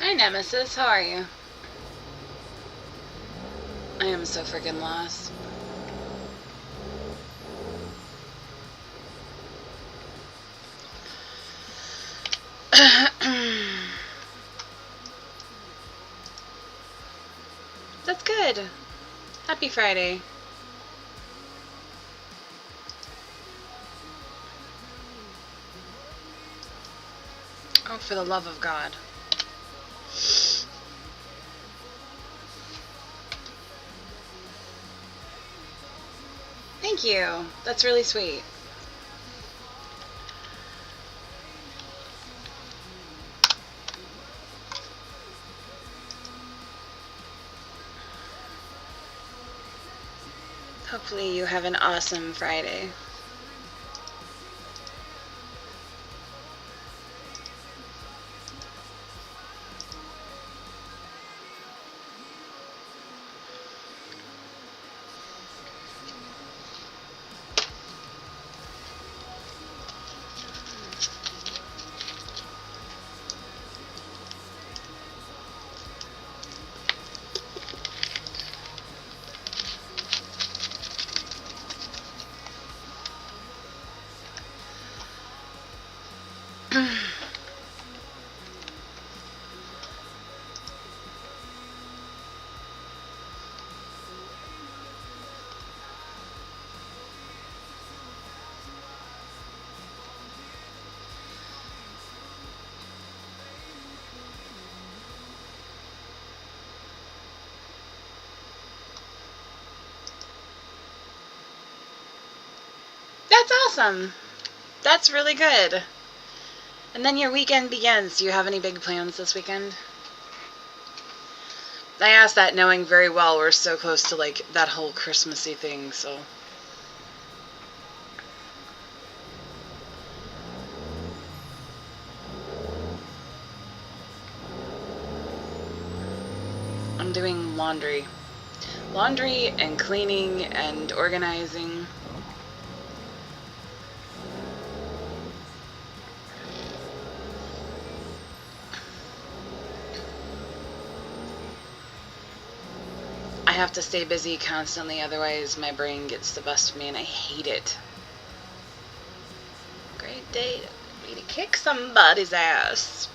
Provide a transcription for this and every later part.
Hi, Nemesis. How are you? I am so freaking lost. That's good. Happy Friday. Oh, for the love of God. Thank you. That's really sweet. Hopefully you have an awesome Friday. That's awesome. That's really good. And then your weekend begins. Do you have any big plans this weekend? I asked that knowing very well we're so close to like that whole Christmassy thing, so. I'm doing laundry. Laundry and cleaning and organizing. I have to stay busy constantly, otherwise my brain gets the best of me and I hate it. Great day for me to kick somebody's ass.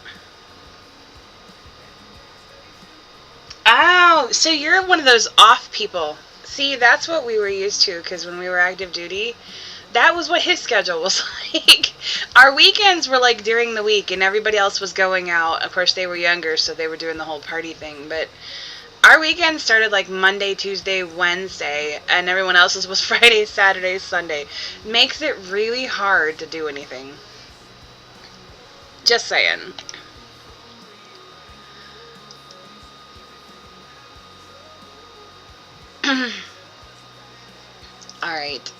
Oh, so you're one of those off people. See, that's what we were used to, because when we were active duty, that was what his schedule was like. Our weekends were like during the week, and everybody else was going out. Of course, they were younger, so they were doing the whole party thing, but our weekend started like Monday, Tuesday, Wednesday, and everyone else's was Friday, Saturday, Sunday. Makes it really hard to do anything. Just saying. Alright.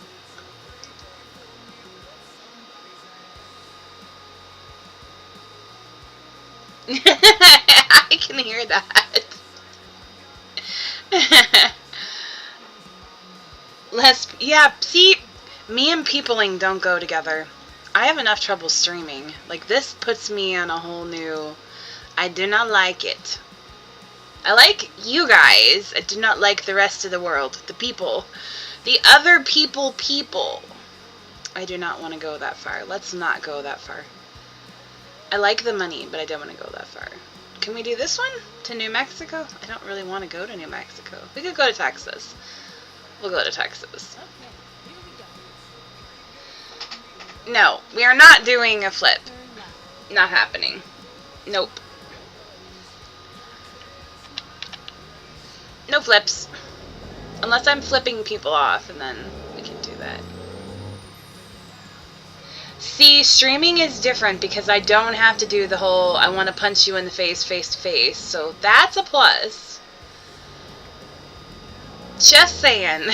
I can hear that. Yeah, see, me and peopling don't go together. I have enough trouble streaming. Like, this puts me on a whole new... I do not like it. I like you guys. I do not like the rest of the world. The people. The other people. I do not want to go that far. Let's not go that far. I like the money, but I don't want to go that far. Can we do this one? To New Mexico? I don't really want to go to New Mexico. We could go to Texas. We'll go to Texas. No, we are not doing a flip. Not happening. Nope. No flips. Unless I'm flipping people off, and then we can do that. See, streaming is different because I don't have to do the whole I want to punch you in the face to face. So that's a plus. Just saying.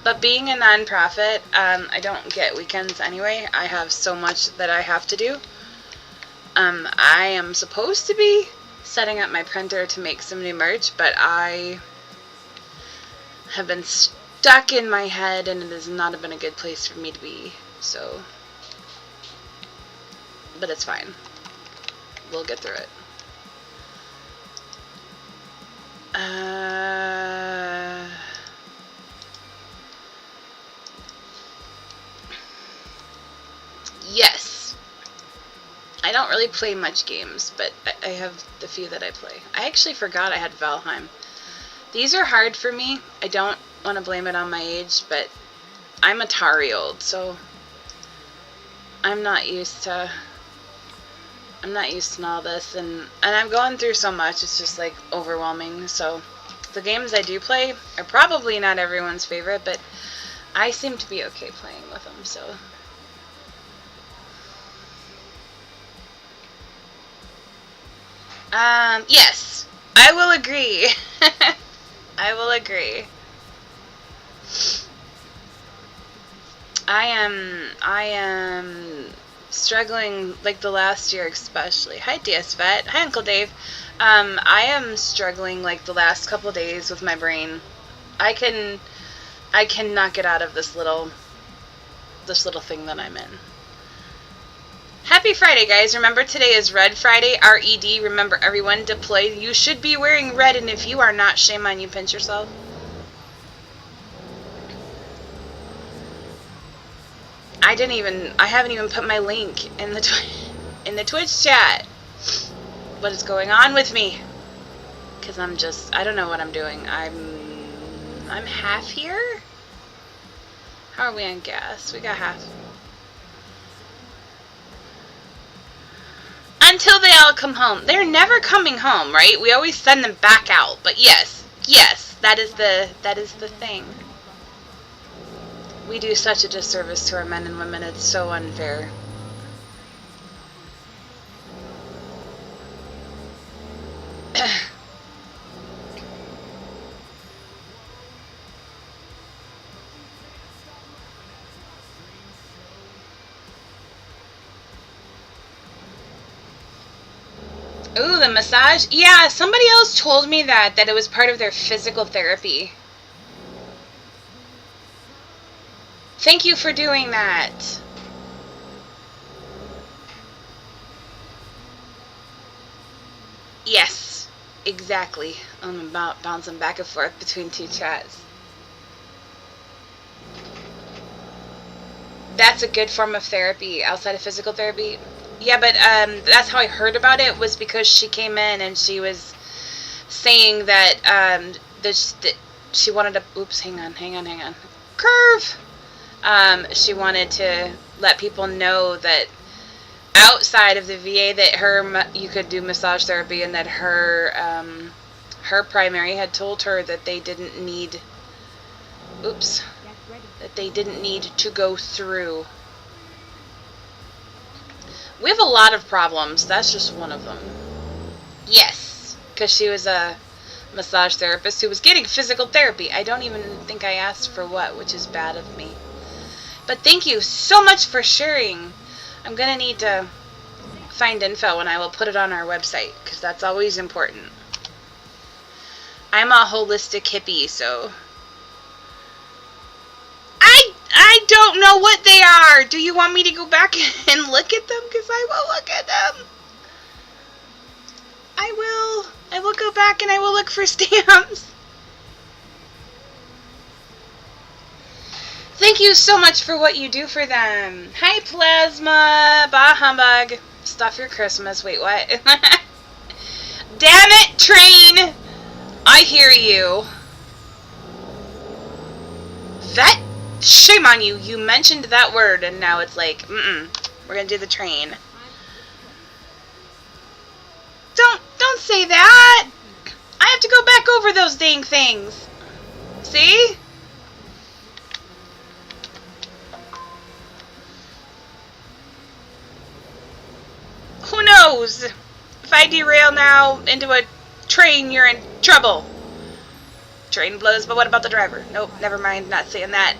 But being a nonprofit, I don't get weekends anyway. I have so much that I have to do. I am supposed to be setting up my printer to make some new merch, but I have been stuck in my head and it has not been a good place for me to be, so, but it's fine. we'll get through it. Yes. I don't really play much games, but I have the few that I play. I actually forgot I had Valheim. These are hard for me. I don't want to blame it on my age, but I'm Atari old, so I'm not used to all this, and I'm going through so much, it's just like overwhelming. So the games I do play are probably not everyone's favorite, but I seem to be okay playing with them, so. Yes, I will agree. I will agree. I am struggling, like the last year especially. Hi DS Vet. Hi Uncle Dave. I am struggling like the last couple of days with my brain. I cannot get out of this little thing that I'm in. Happy Friday, guys. Remember today is Red Friday, R-E-D. Remember everyone to play. You should be wearing red, and if you are not, shame on you. Pinch yourself. I haven't even put my link in the Twitch chat. What is going on with me? Because I don't know what I'm doing. I'm half here? How are we on gas? We got half. Until they all come home. They're never coming home, right? We always send them back out. But yes, that is the thing. We do such a disservice to our men and women. It's so unfair. Ooh, the massage? Yeah, somebody else told me that it was part of their physical therapy. Thank you for doing that. Yes, exactly. I'm about bouncing back and forth between two chats. That's a good form of therapy outside of physical therapy. Yeah, but that's how I heard about it, was because she came in and she was saying that she wanted to. Oops, hang on. Curve. She wanted to let people know that outside of the VA that you could do massage therapy, and that her primary had told her that they didn't need. Oops. That they didn't need to go through. We have a lot of problems. That's just one of them. Yes, because she was a massage therapist who was getting physical therapy. I don't even think I asked for what, which is bad of me. But thank you so much for sharing. I'm going to need to find info, and I will put it on our website, because that's always important. I'm a holistic hippie, so... I don't know what they are. Do you want me to go back and look at them? Because I will look at them. I will go back and I will look for stamps. Thank you so much for what you do for them. Hi, Plasma. Bah humbug. Stuff your Christmas. Wait, what? Damn it, train. I hear you. Vet? Shame on you. You mentioned that word, and now it's like, we're gonna do the train. Don't say that. I have to go back over those dang things. See? Who knows? If I derail now into a train, you're in trouble. Train blows, but what about the driver? Nope, never mind. Not saying that.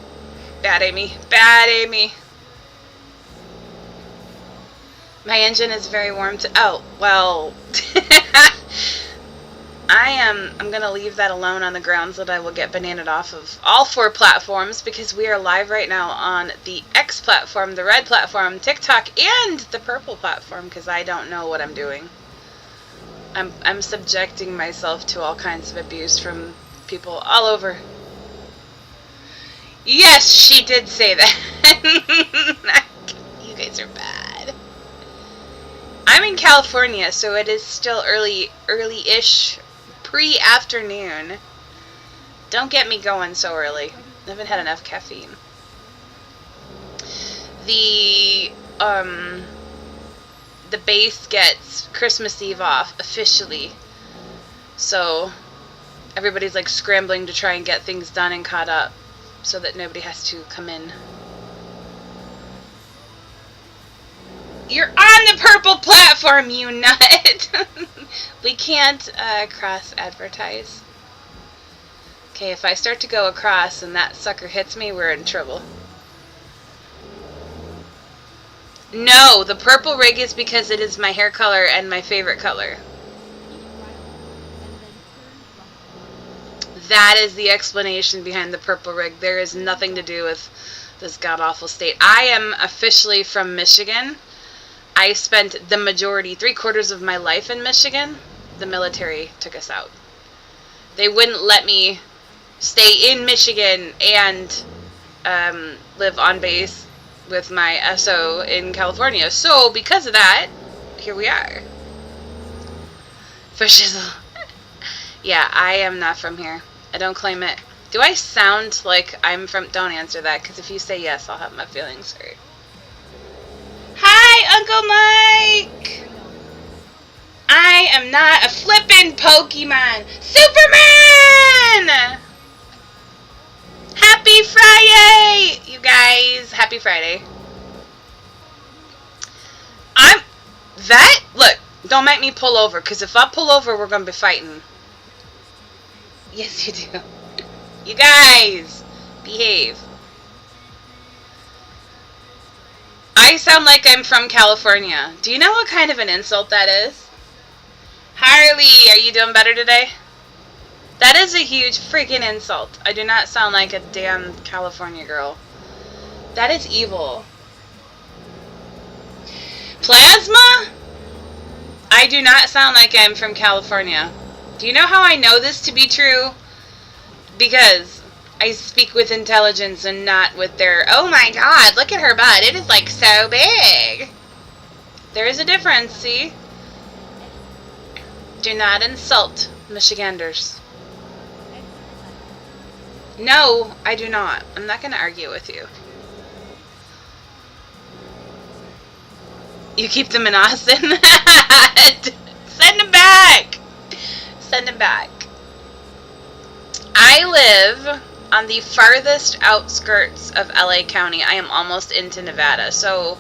Bad Amy. Bad Amy. My engine is very warm to... Oh, well... I'm going to leave that alone on the grounds that I will get bananaed off of all 4 platforms, because we are live right now on the X platform, the red platform, TikTok, and the purple platform, because I don't know what I'm doing. I'm subjecting myself to all kinds of abuse from people all over. Yes, she did say that. You guys are bad. I'm in California, so it is still early-ish, pre-afternoon. Don't get me going so early. I haven't had enough caffeine. The base gets Christmas Eve off officially, so everybody's like scrambling to try and get things done and caught up so that nobody has to come in. You're on the purple platform, you nut! We can't cross-advertise. Okay, if I start to go across and that sucker hits me, we're in trouble. No, the purple rig is because it is my hair color and my favorite color. That is the explanation behind the purple rig. There is nothing to do with this god-awful state. I am officially from Michigan. I spent the majority, 3/4 of my life in Michigan. The military took us out. They wouldn't let me stay in Michigan and live on base with my SO in California. So, because of that, here we are. For shizzle. Yeah, I am not from here. I don't claim it. Do I sound like I'm from... Don't answer that, because if you say yes, I'll have my feelings hurt. Hi, Uncle Mike! I am not a flippin' Pokemon. Superman! Happy Friday! You guys, happy Friday. Look, don't make me pull over, because if I pull over, we're going to be fighting. Yes, you do. You guys, behave. I sound like I'm from California. Do you know what kind of an insult that is? Harley, are you doing better today? That is a huge freaking insult. I do not sound like a damn California girl. That is evil. Plasma? I do not sound like I'm from California. Do you know how I know this to be true? Because I speak with intelligence and not with their, oh my god, look at her butt. It is like so big. There is a difference, see? Do not insult Michiganders. No, I do not. I'm not going to argue with you. You keep them in Austin? Send them back! Send them back. I live on the farthest outskirts of LA County. I am almost into Nevada. So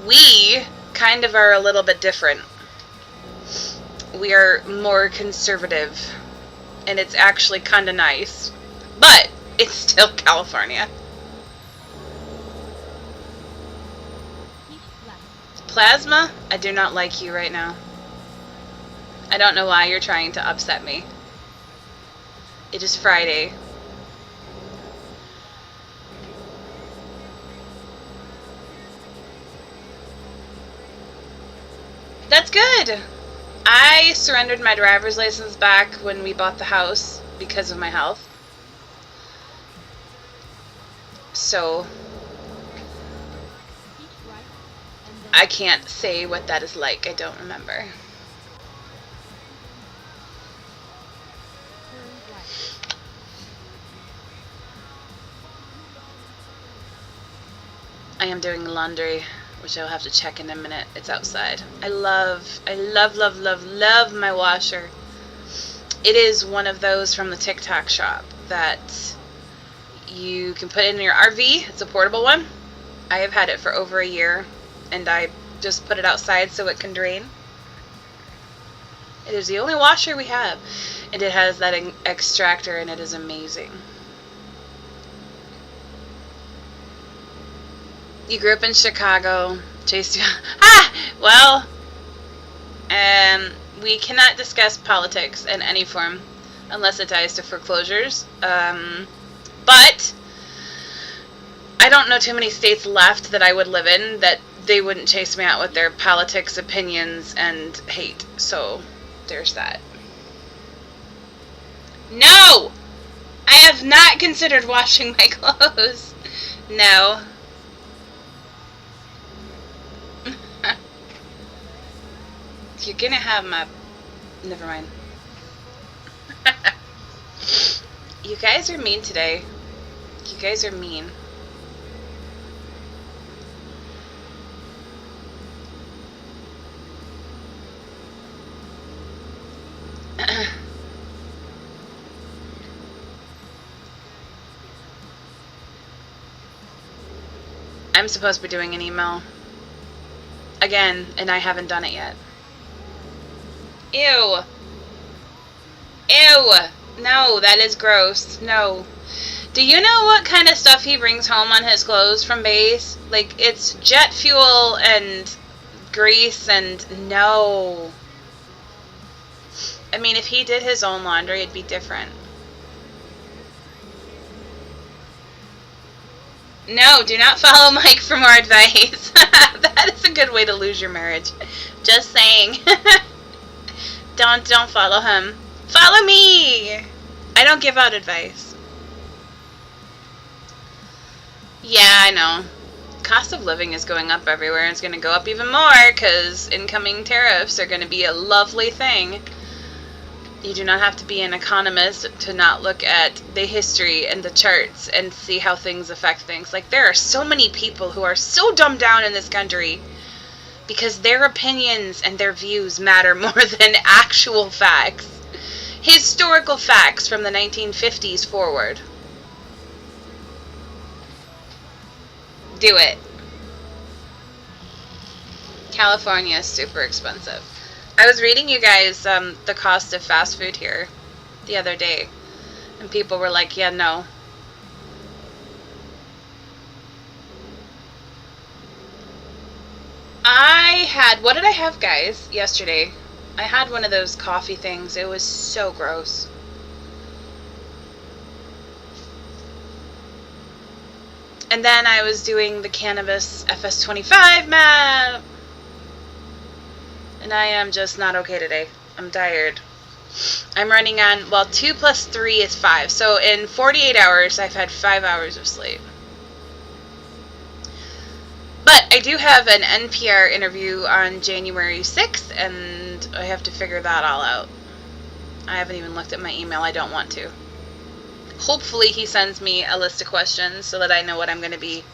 we kind of are a little bit different. We are more conservative. And it's actually kind of nice. But it's still California. Plasma, I do not like you right now. I don't know why you're trying to upset me. It is Friday. That's good. I surrendered my driver's license back when we bought the house because of my health. So I can't say what that is like. I don't remember. I am doing laundry, which I'll have to check in a minute. It's outside. I love my washer. It is one of those from the TikTok shop that you can put in your RV. It's a portable one. I have had it for over a year, and I just put it outside so it can drain. It is the only washer we have, and it has that extractor, and it is amazing. You grew up in Chicago. Chase, well, we cannot discuss politics in any form unless it ties to foreclosures. But I don't know too many states left that I would live in that they wouldn't chase me out with their politics, opinions, and hate. So there's that. No! I have not considered washing my clothes. No. You're gonna have my... Never mind. You guys are mean today. You guys are mean. I'm supposed to be doing an email. Again, and I haven't done it yet. Ew. Ew. No, that is gross. No. Do you know what kind of stuff he brings home on his clothes from base? Like, it's jet fuel and grease and no. I mean, if he did his own laundry, it'd be different. No, do not follow Mike for more advice. That is a good way to lose your marriage. Just saying. Don't follow him. Follow me! I don't give out advice. Yeah, I know. Cost of living is going up everywhere, and it's going to go up even more because incoming tariffs are going to be a lovely thing. You do not have to be an economist to not look at the history and the charts and see how things affect things. Like, there are so many people who are so dumbed down in this country because their opinions and their views matter more than actual facts. Historical facts from the 1950s forward. Do it. California is super expensive. I was reading you guys the cost of fast food here the other day, and people were like, yeah, no. I had, what did I have, guys, yesterday? I had one of those coffee things. It was so gross. And then I was doing the cannabis FS25 map. And I am just not okay today. I'm tired. I'm running on, well, 2 plus 3 is 5. So in 48 hours, I've had 5 hours of sleep. But I do have an NPR interview on January 6th, and I have to figure that all out. I haven't even looked at my email. I don't want to. Hopefully he sends me a list of questions so that I know what I'm going to be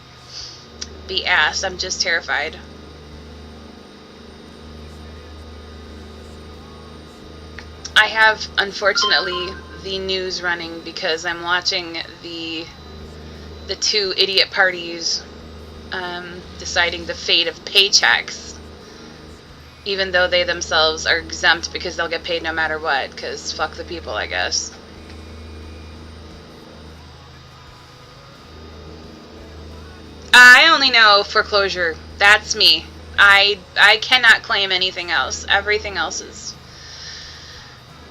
asked. I'm just terrified. I have, unfortunately, the news running because I'm watching the two idiot parties deciding the fate of paychecks, even though they themselves are exempt because they'll get paid no matter what, because fuck the people, I guess. I only know foreclosure. That's me. I cannot claim anything else. Everything else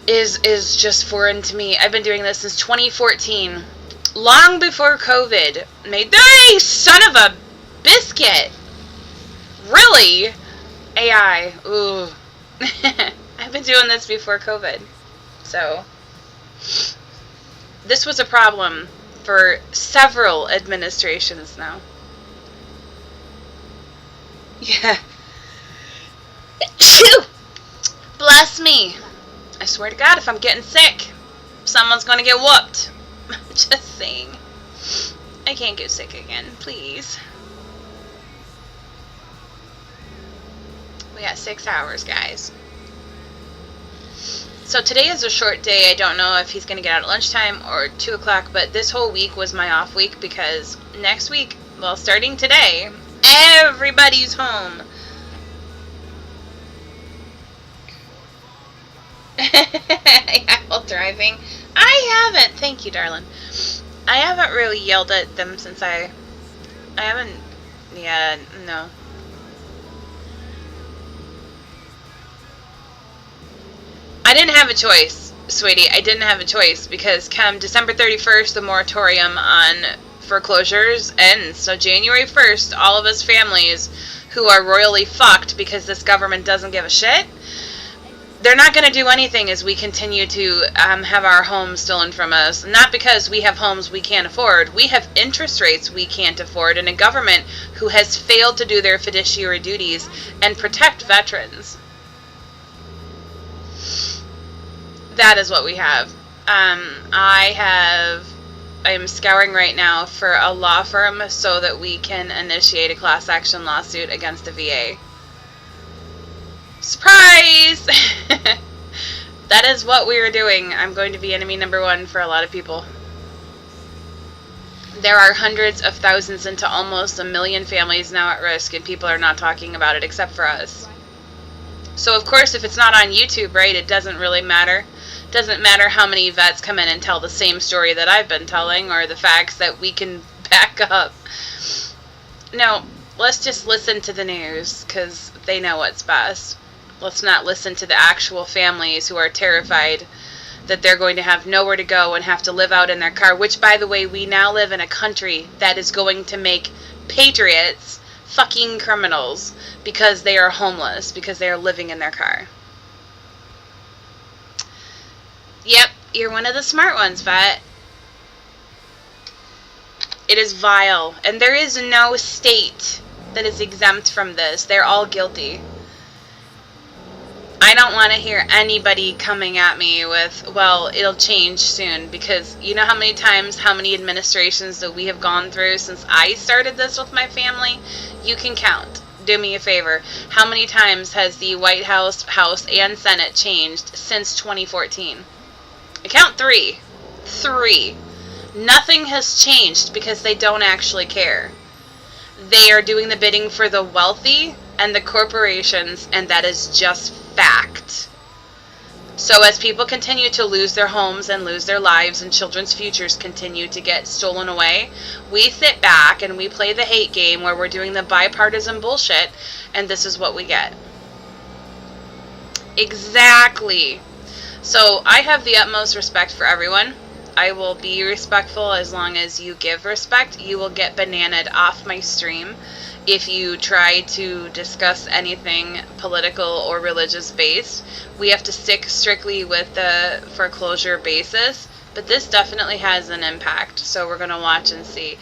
is just foreign to me. I've been doing this since 2014, long before COVID. Made the son of a biscuit. Really? AI. Ooh. I've been doing this before COVID. So this was a problem for several administrations now. Yeah. Bless me. I swear to God, if I'm getting sick, someone's gonna get whooped. Just saying. I can't get sick again, please. We got 6 hours, guys. So today is a short day. I don't know if he's gonna get out at lunchtime or 2 o'clock, but this whole week was my off week because next week, well, starting today, everybody's home. While driving. I haven't. Thank you, darling. I haven't really yelled at them since I haven't. Yeah, no. I didn't have a choice, sweetie. I didn't have a choice because come December 31st, the moratorium on foreclosures ends. So January 1st, all of us families who are royally fucked because this government doesn't give a shit, they're not going to do anything as we continue to have our homes stolen from us. Not because we have homes we can't afford. We have interest rates we can't afford, and a government who has failed to do their fiduciary duties and protect veterans. That is what we have. I am scouring right now for a law firm so that we can initiate a class action lawsuit against the VA. Surprise! That is what we are doing. I'm going to be enemy number one for a lot of people. There are hundreds of thousands into almost 1 million families now at risk, and people are not talking about it except for us. So of course, if it's not on YouTube, right, it doesn't really matter. It doesn't matter how many vets come in and tell the same story that I've been telling, or the facts that we can back up. No, let's just listen to the news, because they know what's best. Let's not listen to the actual families who are terrified that they're going to have nowhere to go and have to live out in their car, which, by the way, we now live in a country that is going to make patriots fucking criminals because they are homeless, because they are living in their car. Yep, you're one of the smart ones, vet. It is vile, and there is no state that is exempt from this. They're all guilty. I don't want to hear anybody coming at me with, well, it'll change soon, because you know how many times, how many administrations that we have gone through since I started this with my family? You can count. Do me a favor. How many times has the White House, House, and Senate changed since 2014? I count 3. 3. Nothing has changed because they don't actually care. They are doing the bidding for the wealthy and the corporations, and that is just fact. So as people continue to lose their homes and lose their lives, and children's futures continue to get stolen away, we sit back and we play the hate game where we're doing the bipartisan bullshit, and this is what we get. Exactly. So I have the utmost respect for everyone. I will be respectful as long as you give respect. You will get bananaed off my stream if you try to discuss anything political or religious based. We have to stick strictly with the foreclosure basis, but this definitely has an impact, so we're going to watch and see.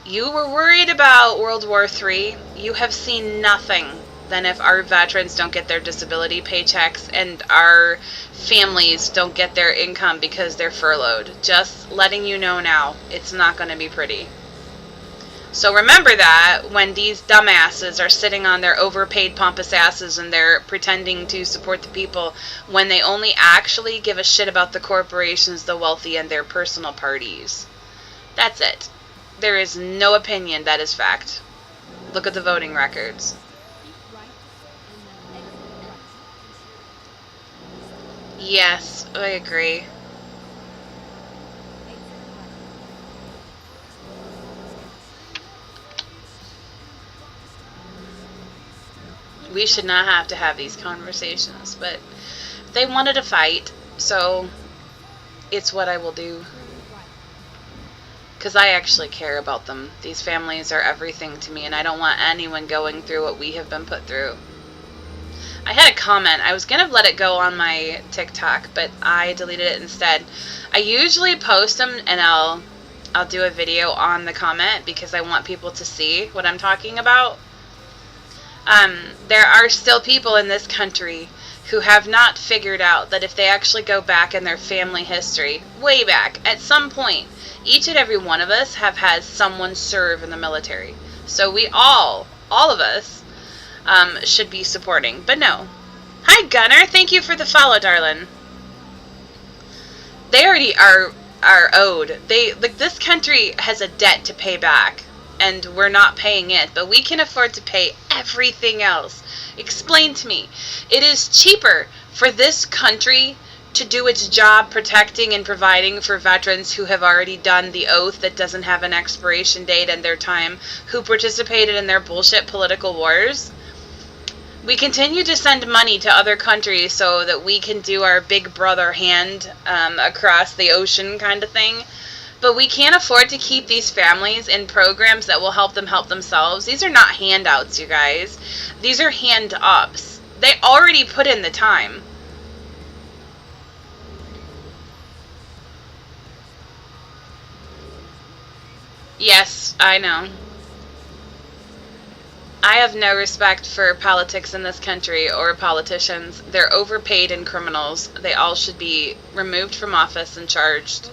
You were worried about World War III. You have seen nothing than if our veterans don't get their disability paychecks and our families don't get their income because they're furloughed. Just letting you know now, it's not going to be pretty. So remember that when these dumbasses are sitting on their overpaid pompous asses and they're pretending to support the people when they only actually give a shit about the corporations, the wealthy, and their personal parties. That's it. There is no opinion, that is fact. Look at the voting records. Yes, I agree. We should not have to have these conversations, but they wanted to fight, so it's what I will do. Because I actually care about them. These families are everything to me, and I don't want anyone going through what we have been put through. I had a comment. I was going to let it go on my TikTok, but I deleted it instead. I usually post them, and I'll do a video on the comment because I want people to see what I'm talking about. There are still people in this country who have not figured out that if they actually go back in their family history, way back, at some point, each and every one of us have had someone serve in the military. So we all of us, should be supporting. But no. Hi, Gunner. Thank you for the follow, darling. They already are owed. This country has a debt to pay back, and we're not paying it, but we can afford to pay everything else. Explain to me. It is cheaper for this country to do its job protecting and providing for veterans who have already done the oath that doesn't have an expiration date and their time, who participated in their bullshit political wars. We continue to send money to other countries so that we can do our big brother hand across the ocean kind of thing. But we can't afford to keep these families in programs that will help them help themselves. These are not handouts, you guys. These are hand-ups. They already put in the time. Yes, I know. I have no respect for politics in this country or politicians. They're overpaid and criminals. They all should be removed from office and charged.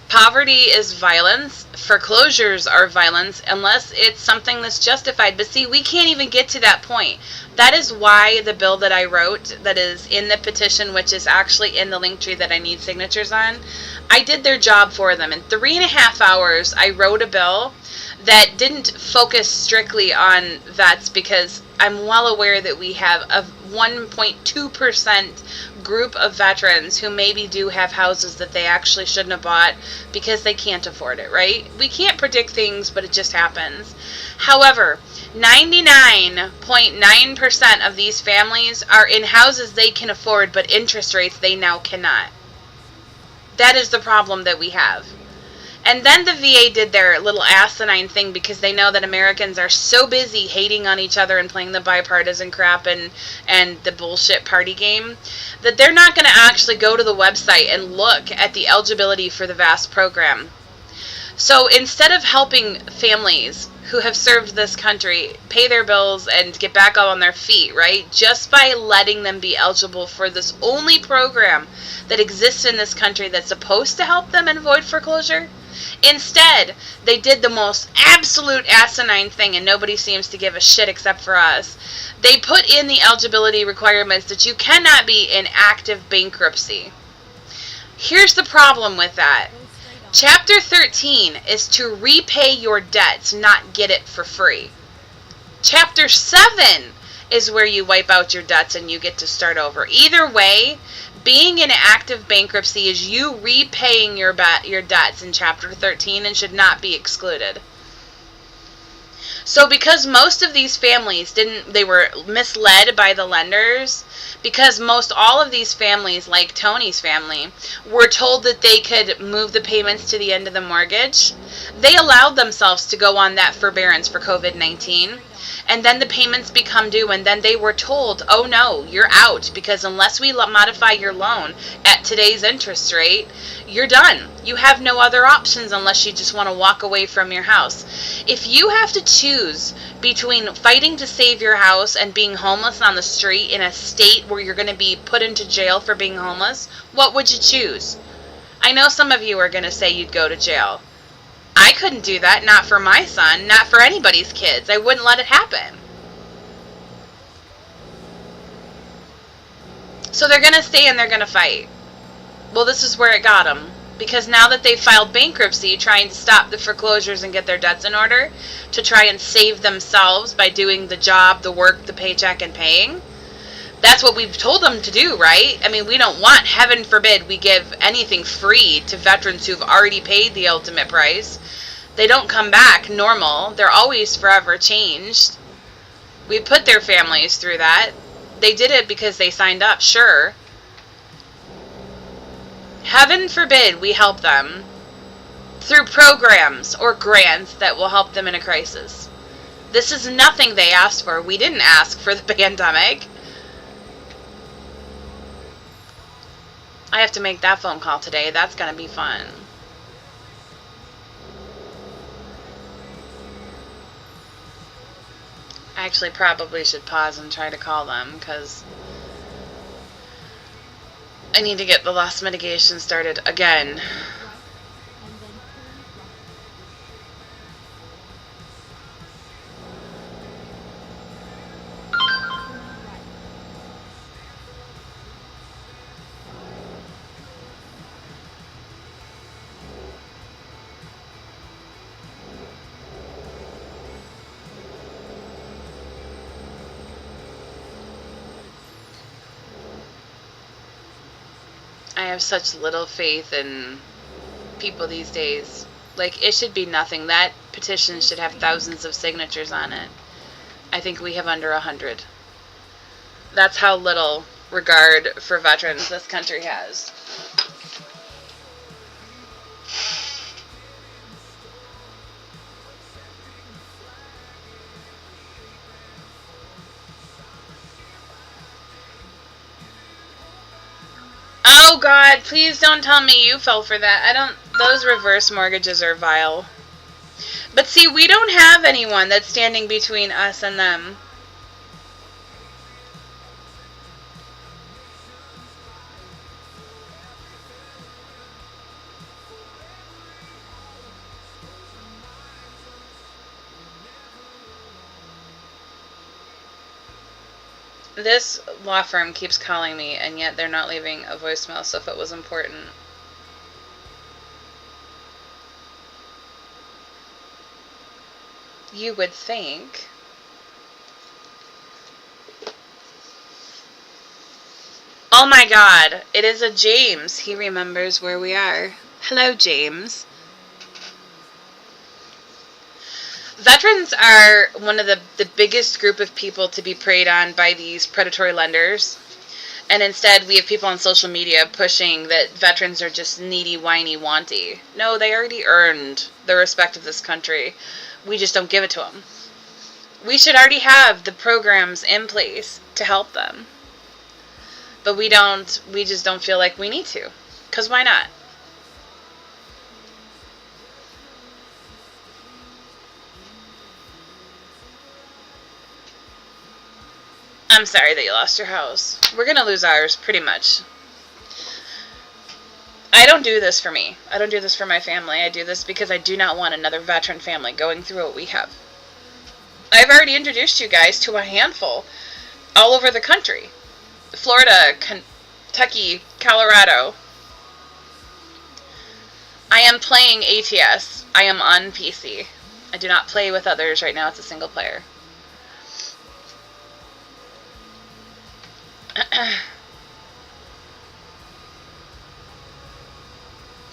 Poverty is violence. Foreclosures are violence unless it's something that's justified. But see, we can't even get to that point. That is why the bill that I wrote, that is in the petition, which is actually in the link tree that I need signatures on, I did their job for them. In 3.5 hours, I wrote a bill that didn't focus strictly on vets, because I'm well aware that we have a 1.2% group of veterans who maybe do have houses that they actually shouldn't have bought because they can't afford it, right? We can't predict things, but it just happens. However, 99.9% of these families are in houses they can afford, but interest rates they now cannot. That is the problem that we have. And then the VA did their little asinine thing because they know that Americans are so busy hating on each other and playing the bipartisan crap and the bullshit party game that they're not going to actually go to the website and look at the eligibility for the VAST program. So instead of helping families who have served this country pay their bills and get back up on their feet, right, just by letting them be eligible for this only program that exists in this country that's supposed to help them avoid foreclosure, instead, they did the most absolute asinine thing, and nobody seems to give a shit except for us. They put in the eligibility requirements that you cannot be in active bankruptcy. Here's the problem with that. Chapter 13 is to repay your debts, not get it for free. Chapter 7 is where you wipe out your debts and you get to start over. Either way, being in active bankruptcy is you repaying your debts in Chapter 13 and should not be excluded. So because most of these families they were misled by the lenders, because most all of these families, like Tony's family, were told that they could move the payments to the end of the mortgage, they allowed themselves to go on that forbearance for COVID-19. And then the payments become due, and then they were told, oh no, you're out, because unless we modify your loan at today's interest rate, you're done. You have no other options unless you just want to walk away from your house. If you have to choose between fighting to save your house and being homeless on the street in a state where you're going to be put into jail for being homeless, what would you choose? I know some of you are going to say you'd go to jail. I couldn't do that, not for my son, not for anybody's kids. I wouldn't let it happen. So they're going to stay and they're going to fight. Well, this is where it got them. Because now that they've filed bankruptcy, trying to stop the foreclosures and get their debts in order, to try and save themselves by doing the job, the work, the paycheck, and paying, that's what we've told them to do, right? I mean, we don't want, heaven forbid, we give anything free to veterans who've already paid the ultimate price. They don't come back normal. They're always forever changed. We put their families through that. They did it because they signed up, sure. Heaven forbid we help them through programs or grants that will help them in a crisis. This is nothing they asked for. We didn't ask for the pandemic. I have to make that phone call today. That's going to be fun. I actually probably should pause and try to call them because I need to get the loss mitigation started again. I have such little faith in people these days. Like, it should be nothing. That petition should have thousands of signatures on it. I think we have under 100. That's how little regard for veterans this country has. Oh God, please don't tell me you fell for that. those reverse mortgages are vile. But see, we don't have anyone that's standing between us and them. This law firm keeps calling me, and yet they're not leaving a voicemail, so if it was important. You would think. Oh my god, it is a James. He remembers where we are. Hello, James. Veterans are one of the biggest group of people to be preyed on by these predatory lenders. And instead, we have people on social media pushing that veterans are just needy, whiny, wanty. No, they already earned the respect of this country. We just don't give it to them. We should already have the programs in place to help them. But we just don't feel like we need to. Because why not? I'm sorry that you lost your house. We're going to lose ours, pretty much. I don't do this for me. I don't do this for my family. I do this because I do not want another veteran family going through what we have. I've already introduced you guys to a handful all over the country. Florida, Kentucky, Colorado. I am playing ATS. I am on PC. I do not play with others right now. It's a single player.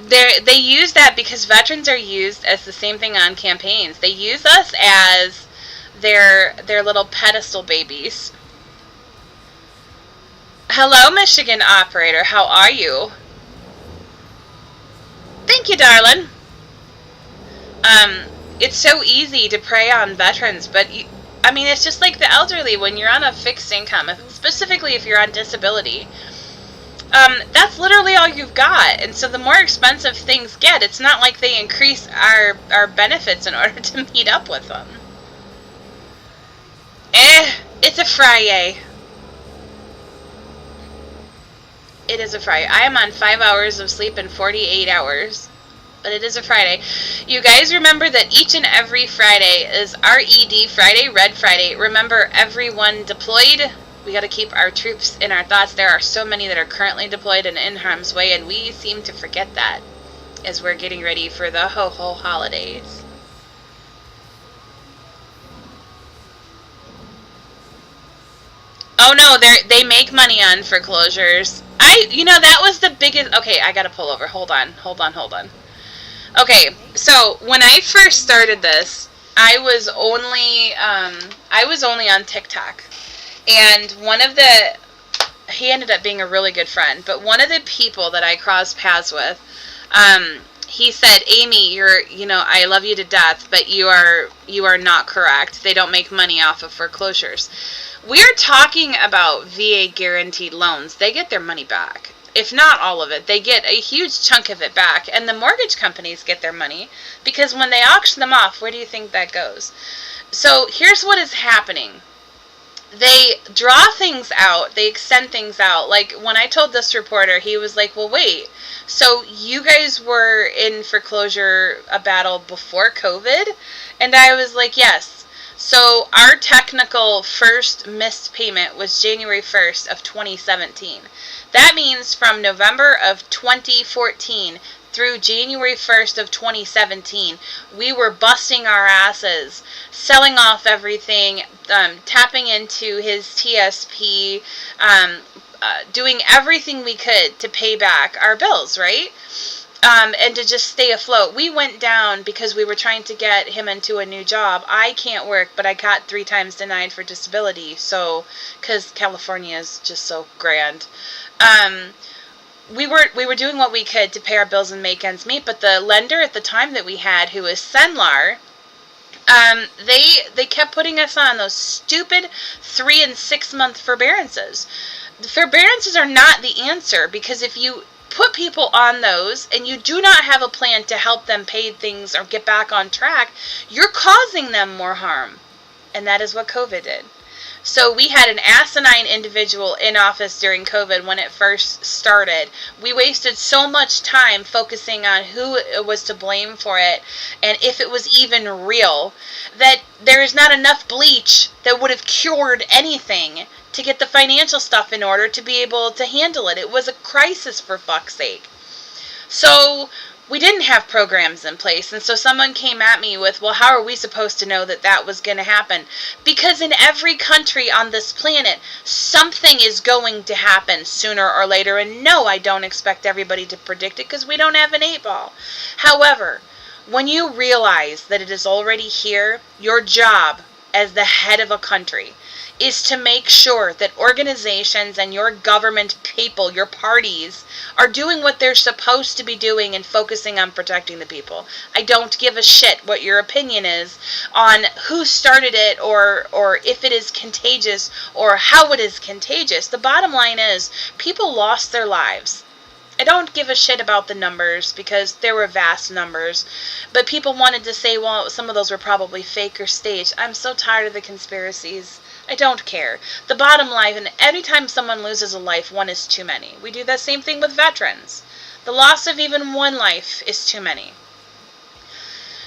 They use that because veterans are used as the same thing on campaigns. They use us as their little pedestal babies. Hello, Michigan operator. How are you? Thank you, darling. It's so easy to prey on veterans, but I mean, it's just like the elderly when you're on a fixed income, specifically if you're on disability. That's literally all you've got. And so the more expensive things get, it's not like they increase our benefits in order to meet up with them. It's a Friday. It is a Friday. I am on 5 hours of sleep in 48 hours. But it is a Friday. You guys remember that each and every Friday is RED Friday, Red Friday. Remember, everyone deployed. We got to keep our troops in our thoughts. There are so many that are currently deployed and in harm's way, and we seem to forget that as we're getting ready for the ho-ho holidays. Oh no, they make money on foreclosures. That was the biggest. Okay, I gotta pull over. Hold on. Okay, so when I first started this, I was only on TikTok, and he ended up being a really good friend. But one of the people that I crossed paths with, he said, "Amy, I love you to death, but you are not correct. They don't make money off of foreclosures." We're talking about VA guaranteed loans. They get their money back. If not all of it, they get a huge chunk of it back. And the mortgage companies get their money because when they auction them off, where do you think that goes? So here's what is happening. They draw things out. They extend things out. Like when I told this reporter, he was like, well, wait. So you guys were in foreclosure a battle before COVID? And I was like, yes. So our technical first missed payment was January 1st of 2017. That means from November of 2014 through January 1st of 2017, we were busting our asses, selling off everything, tapping into his TSP, doing everything we could to pay back our bills, right? And to just stay afloat. We went down because we were trying to get him into a new job. I can't work, but I got 3 times denied for disability. So, because California is just so grand. We were doing what we could to pay our bills and make ends meet. But the lender at the time that we had, who was Senlar, they kept putting us on those stupid 3 and 6 month forbearances. The forbearances are not the answer, because if you put people on those and you do not have a plan to help them pay things or get back on track, you're causing them more harm. And that is what COVID did. So we had an asinine individual in office during COVID when it first started. We wasted so much time focusing on who was to blame for it and if it was even real, that there is not enough bleach that would have cured anything to get the financial stuff in order to be able to handle it. It was a crisis, for fuck's sake. So we didn't have programs in place. And so someone came at me with, well, how are we supposed to know that that was going to happen? Because in every country on this planet, something is going to happen sooner or later. And no, I don't expect everybody to predict it because we don't have an 8-ball. However, when you realize that it is already here, your job as the head of a country is to make sure that organizations and your government people, your parties, are doing what they're supposed to be doing and focusing on protecting the people. I don't give a shit what your opinion is on who started it or if it is contagious or how it is contagious. The bottom line is people lost their lives. I don't give a shit about the numbers because there were vast numbers, but people wanted to say, well, some of those were probably fake or staged. I'm so tired of the conspiracies. I don't care. The bottom line, and every time someone loses a life, one is too many. We do the same thing with veterans. The loss of even one life is too many.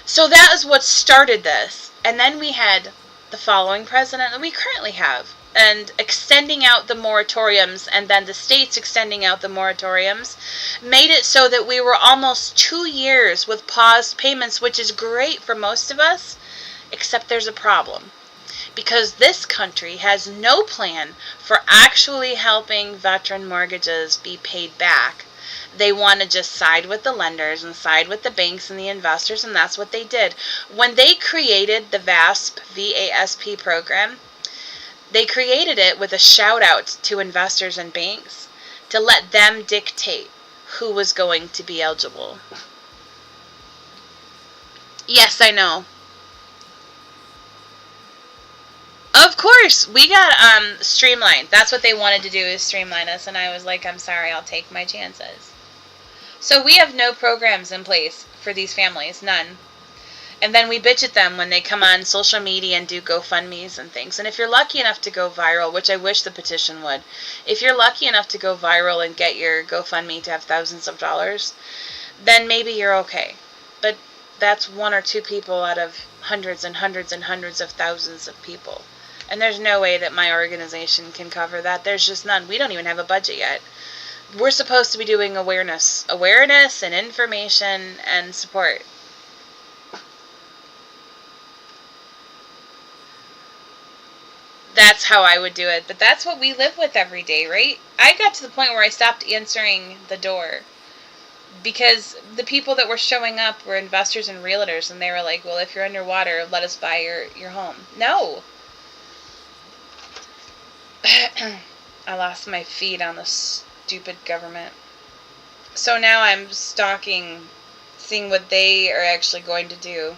So that is what started this. And then we had the following president that we currently have, and extending out the moratoriums, and then the states extending out the moratoriums, made it so that we were almost 2 years with paused payments, which is great for most of us, except there's a problem. Because this country has no plan for actually helping veteran mortgages be paid back. They want to just side with the lenders and side with the banks and the investors, and that's what they did. When they created the VASP program, they created it with a shout out to investors and banks to let them dictate who was going to be eligible. Yes, I know. Of course, we got streamlined. That's what they wanted to do, is streamline us, and I was like, I'm sorry, I'll take my chances. So we have no programs in place for these families, none. And then we bitch at them when they come on social media and do GoFundMes and things. And if you're lucky enough to go viral, which I wish the petition would, if you're lucky enough to go viral and get your GoFundMe to have thousands of dollars, then maybe you're okay. But that's 1 or 2 people out of hundreds and hundreds and hundreds of thousands of people. And there's no way that my organization can cover that. There's just none. We don't even have a budget yet. We're supposed to be doing awareness and information and support. That's how I would do it. But that's what we live with every day, right? I got to the point where I stopped answering the door because the people that were showing up were investors and realtors, and they were like, well, if you're underwater, let us buy your home. No. I lost my feed on the stupid government. So now I'm stalking, seeing what they are actually going to do.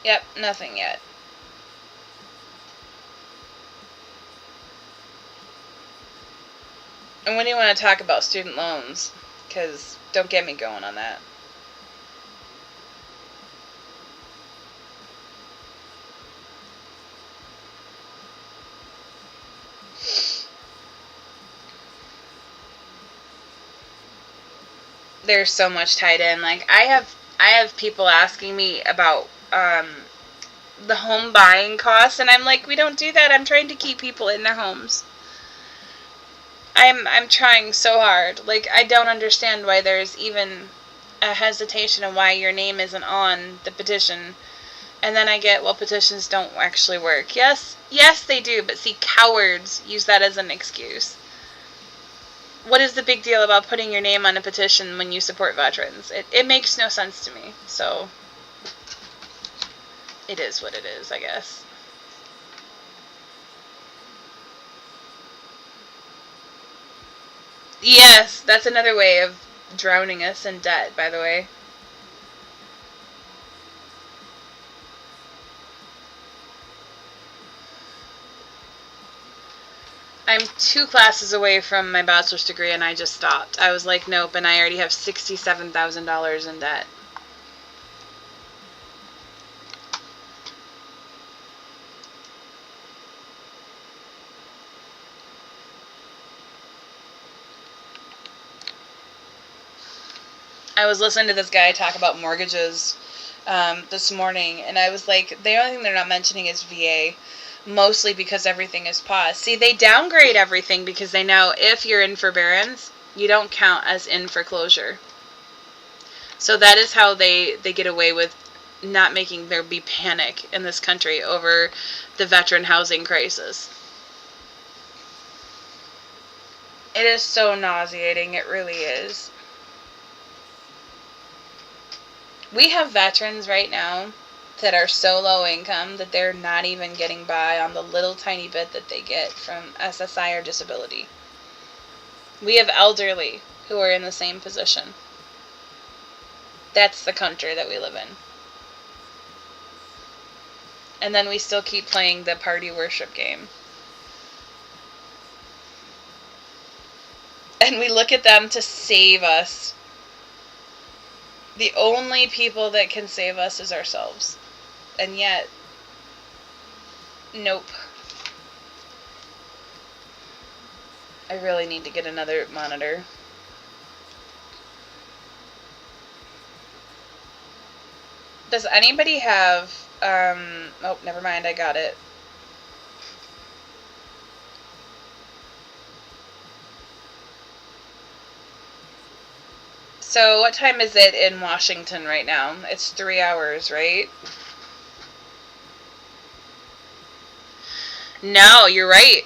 Yep, nothing yet. And when do you want to talk about student loans? Because don't get me going on that. There's so much tied in. Like I have people asking me about the home buying costs, and I'm like, we don't do that. I'm trying to keep people in their homes. I'm trying so hard. Like, I don't understand why there's even a hesitation of why your name isn't on the petition. And then I get, well, petitions don't actually work. Yes, they do, but see, cowards use that as an excuse. what is the big deal about putting your name on a petition when you support veterans? It makes no sense to me. So it is what it is, I guess. Yes, that's another way of drowning us in debt, by the way. I'm 2 classes away from my bachelor's degree, and I just stopped. I was like, nope, and I already have $67,000 in debt. I was listening to this guy talk about mortgages this morning, and I was like, the only thing they're not mentioning is VA, mostly because everything is paused. See, they downgrade everything because they know if you're in forbearance, you don't count as in foreclosure. So that is how they get away with not making there be panic in this country over the veteran housing crisis. It is so nauseating, it really is. We have veterans right now that are so low income that they're not even getting by on the little tiny bit that they get from SSI or disability. We have elderly who are in the same position. That's the country that we live in. And then we still keep playing the party worship game. And we look at them to save us. The only people that can save us is ourselves. And yet, nope. I really need to get another monitor. Does anybody have, oh, never mind, I got it. So what time is it in Washington right now? It's 3 hours, right? No, you're right.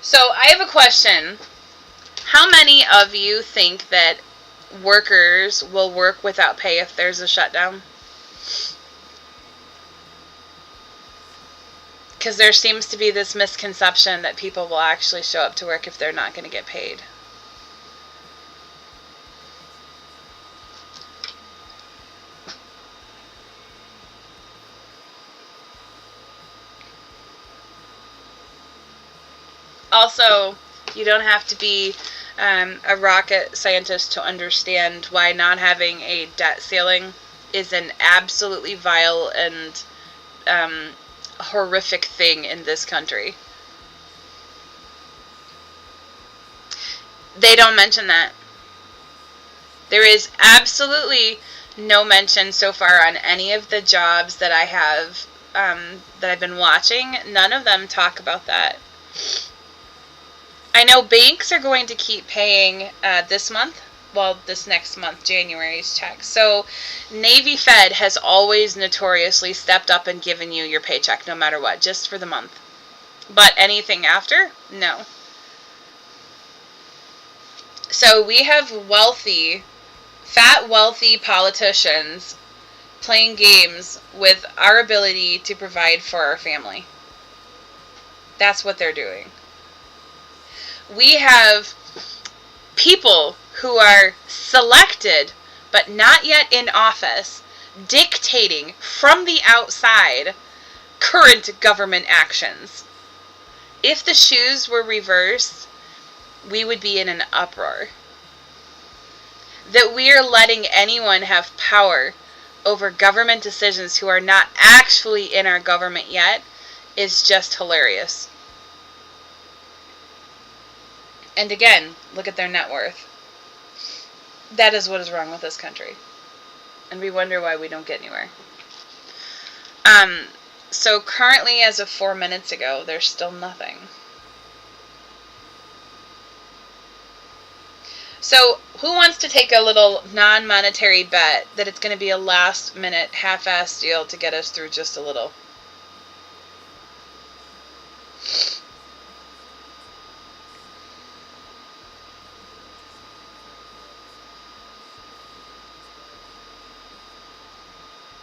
So I have a question. How many of you think that workers will work without pay if there's a shutdown? Because there seems to be this misconception that people will actually show up to work if they're not going to get paid. Also, you don't have to be a rocket scientist to understand why not having a debt ceiling is an absolutely vile and horrific thing in this country. They don't mention that. There is absolutely no mention so far on any of the jobs that I have that I've been watching. None of them talk about that. I know banks are going to keep paying this month. Well, this next month, January's check. So Navy Fed has always notoriously stepped up and given you your paycheck no matter what, just for the month. But anything after? No. So we have fat wealthy politicians playing games with our ability to provide for our family. That's what they're doing. We have people who are selected but not yet in office dictating from the outside current government actions. If the shoes were reversed, we would be in an uproar. That we are letting anyone have power over government decisions who are not actually in our government yet is just hilarious. And again, look at their net worth. That is what is wrong with this country. And we wonder why we don't get anywhere. So currently, as of 4 minutes ago, there's still nothing. So, who wants to take a little non-monetary bet that it's going to be a last-minute, half-assed deal to get us through just a little?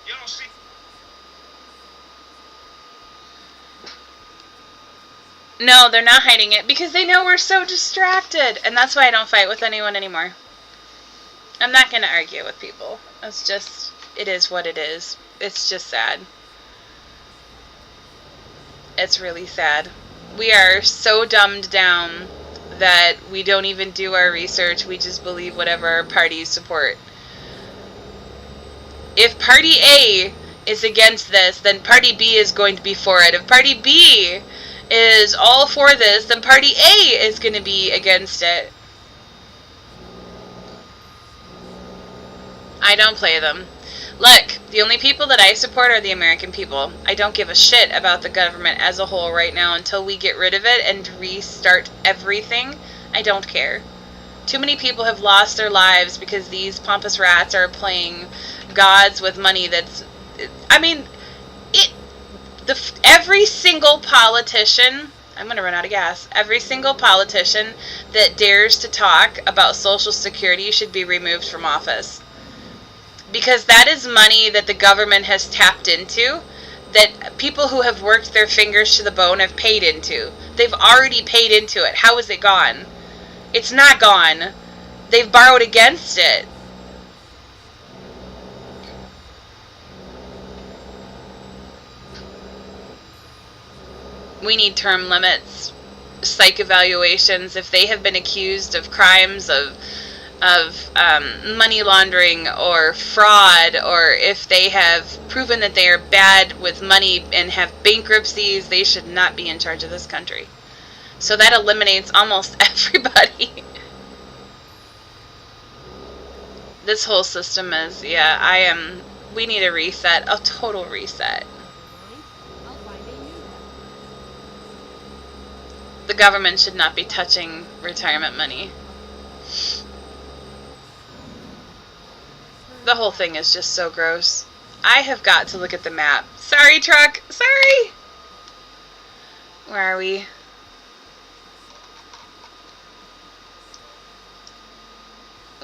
You don't see. No, they're not hiding it because they know we're so distracted. And that's why I don't fight with anyone anymore. I'm not going to argue with people. It's just, it is what it is. It's just sad. It's really sad. We are so dumbed down that we don't even do our research. We just believe whatever our parties support. If Party A is against this, then Party B is going to be for it. If Party B is all for this, then Party A is going to be against it. I don't play them. Look, the only people that I support are the American people. I don't give a shit about the government as a whole right now until we get rid of it and restart everything. I don't care. Too many people have lost their lives because these pompous rats are playing gods with money that's... I mean, every single politician... I'm going to run out of gas. Every single politician that dares to talk about Social Security should be removed from office. Because that is money that the government has tapped into, that people who have worked their fingers to the bone have paid into. They've already paid into it. How is it gone? It's not gone. They've borrowed against it. We need term limits, psych evaluations. If they have been accused of crimes of money laundering or fraud, or if they have proven that they are bad with money and have bankruptcies, they should not be in charge of this country. So that eliminates almost everybody. This whole system is, we need a reset, a total reset. The government should not be touching retirement money. The whole thing is just so gross. I have got to look at the map. Sorry, truck. Sorry. Where are we?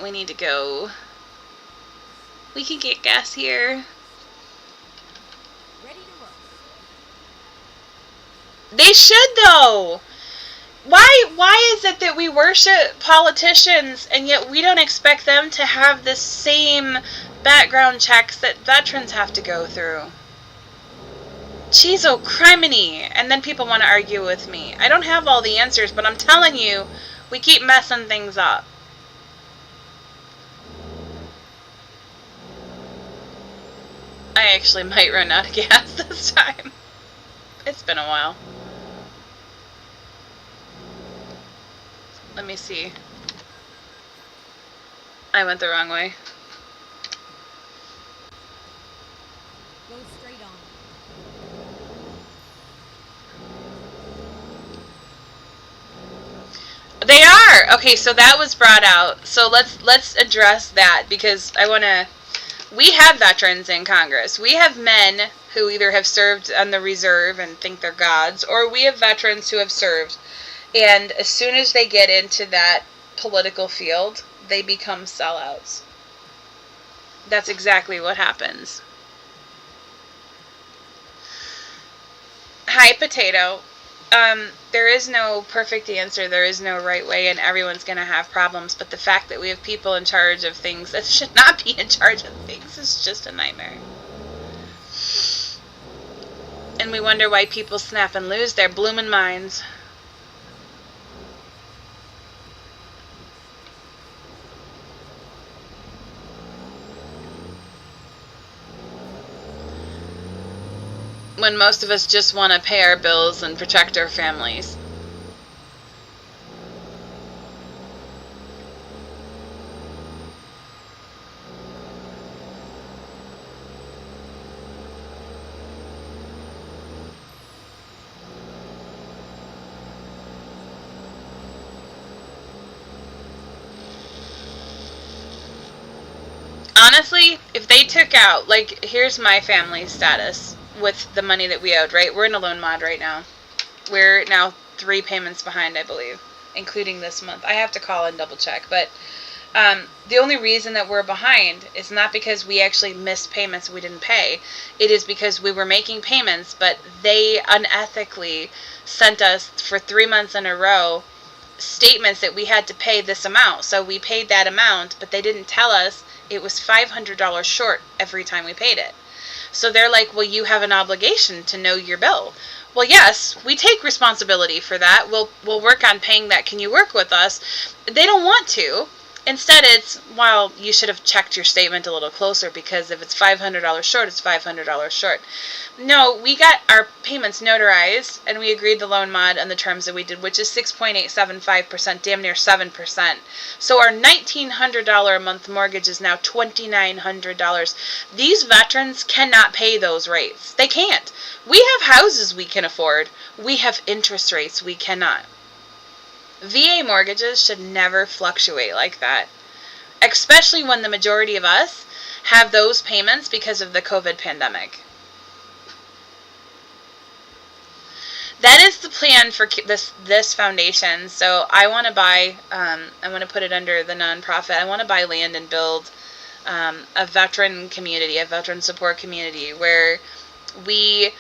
We need to go. We can get gas here. Ready to roll. They should, though. Why is it that we worship politicians and yet we don't expect them to have the same background checks that veterans have to go through? Jeez, oh criminy. And then people want to argue with me. I don't have all the answers, but I'm telling you, we keep messing things up. I actually might run out of gas this time. It's been a while. Let me see. I went the wrong way. Go straight on. They are! Okay, so that was brought out. So let's address that, because I want to... We have veterans in Congress. We have men who either have served on the reserve and think they're gods, or we have veterans who have served. And as soon as they get into that political field, they become sellouts. That's exactly what happens. Hi, Potato. There is no perfect answer. There is no right way, and everyone's going to have problems. But the fact that we have people in charge of things that should not be in charge of things is just a nightmare. And we wonder why people snap and lose their bloomin' minds. When most of us just want to pay our bills and protect our families. honestly, if they took out, like, here's my family's status with the money that we owed, right? We're in a loan mod right now. We're now 3 payments behind, I believe, including this month. I have to call and double check, but the only reason that we're behind is not because we actually missed payments and we didn't pay. It is because we were making payments, but they unethically sent us for 3 months in a row statements that we had to pay this amount. So we paid that amount, but they didn't tell us it was $500 short every time we paid it. So they're like, well, you have an obligation to know your bill. Well, yes, we take responsibility for that. We'll work on paying that. Can you work with us? They don't want to. Instead, it's, well, you should have checked your statement a little closer, because if it's $500 short, it's $500 short. No, we got our payments notarized, and we agreed the loan mod and the terms that we did, which is 6.875%, damn near 7%. So our $1,900 a month mortgage is now $2,900. These veterans cannot pay those rates. They can't. We have houses we can afford. We have interest rates we cannot. VA mortgages should never fluctuate like that, especially when the majority of us have those payments because of the COVID pandemic. That is the plan for this foundation. So I want to buy, I want to put it under the nonprofit. I want to buy land and build a veteran community, a veteran support community, where we,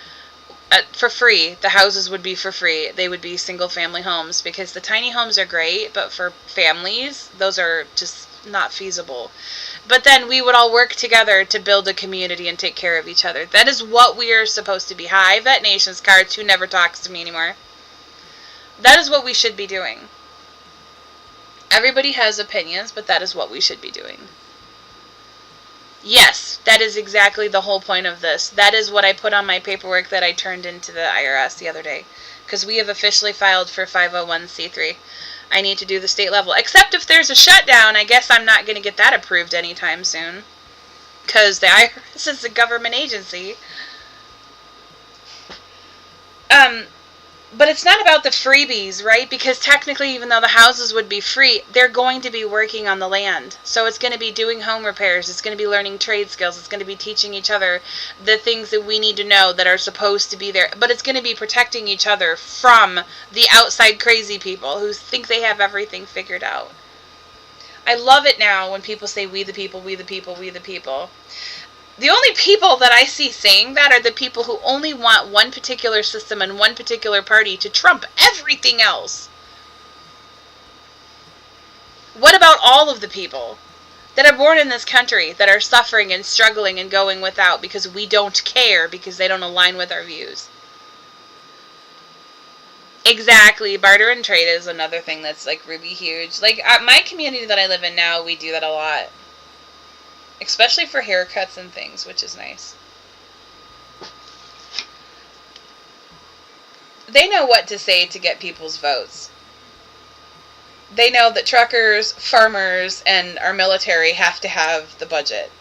for free, the houses would be for free. They would be single family homes, because the tiny homes are great, but for families, those are just not feasible. But then we would all work together to build a community and take care of each other. That is what we are supposed to be. Hi, Vet Nations Cards, who never talks to me anymore. That is what we should be doing. Everybody has opinions, but that is what we should be doing. Yes, that is exactly the whole point of this. That is what I put on my paperwork that I turned into the IRS the other day, because we have officially filed for 501c3. I need to do the state level. Except if there's a shutdown, I guess I'm not going to get that approved anytime soon, because the IRS is a government agency. But it's not about the freebies, right? Because technically, even though the houses would be free, they're going to be working on the land. So it's going to be doing home repairs. It's going to be learning trade skills. It's going to be teaching each other the things that we need to know that are supposed to be there. But it's going to be protecting each other from the outside crazy people who think they have everything figured out. I love it now when people say, we the people, we the people, we the people. The only people that I see saying that are the people who only want one particular system and one particular party to trump everything else. What about all of the people that are born in this country that are suffering and struggling and going without because we don't care, because they don't align with our views? Exactly. Barter and trade is another thing that's like really huge. Like my community that I live in now, we do that a lot. Especially for haircuts and things, which is nice. They know what to say to get people's votes. They know that truckers, farmers, and our military have to have the budget.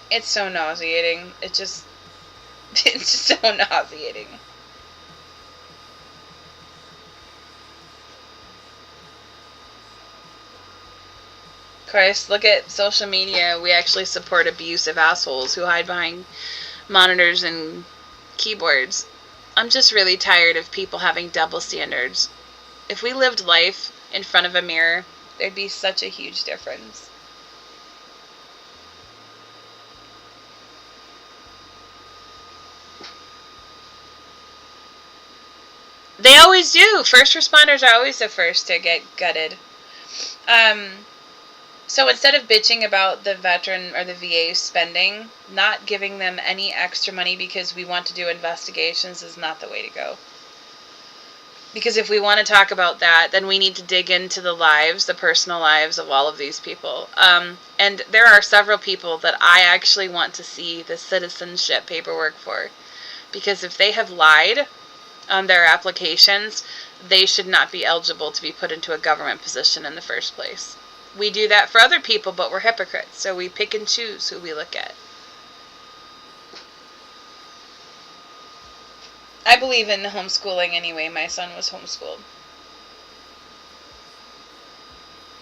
It's so nauseating. It's just so nauseating. Christ, look at social media. We actually support abusive assholes who hide behind monitors and keyboards. I'm just really tired of people having double standards. If we lived life in front of a mirror, there'd be such a huge difference. They always do. First responders are always the first to get gutted. So instead of bitching about the veteran or the VA spending, not giving them any extra money because we want to do investigations is not the way to go. Because if we want to talk about that, then we need to dig into the lives, the personal lives of all of these people. And there are several people that I actually want to see the citizenship paperwork for. Because if they have lied on their applications, they should not be eligible to be put into a government position in the first place. We do that for other people, but we're hypocrites, so we pick and choose who we look at. I believe in homeschooling anyway. My son was homeschooled.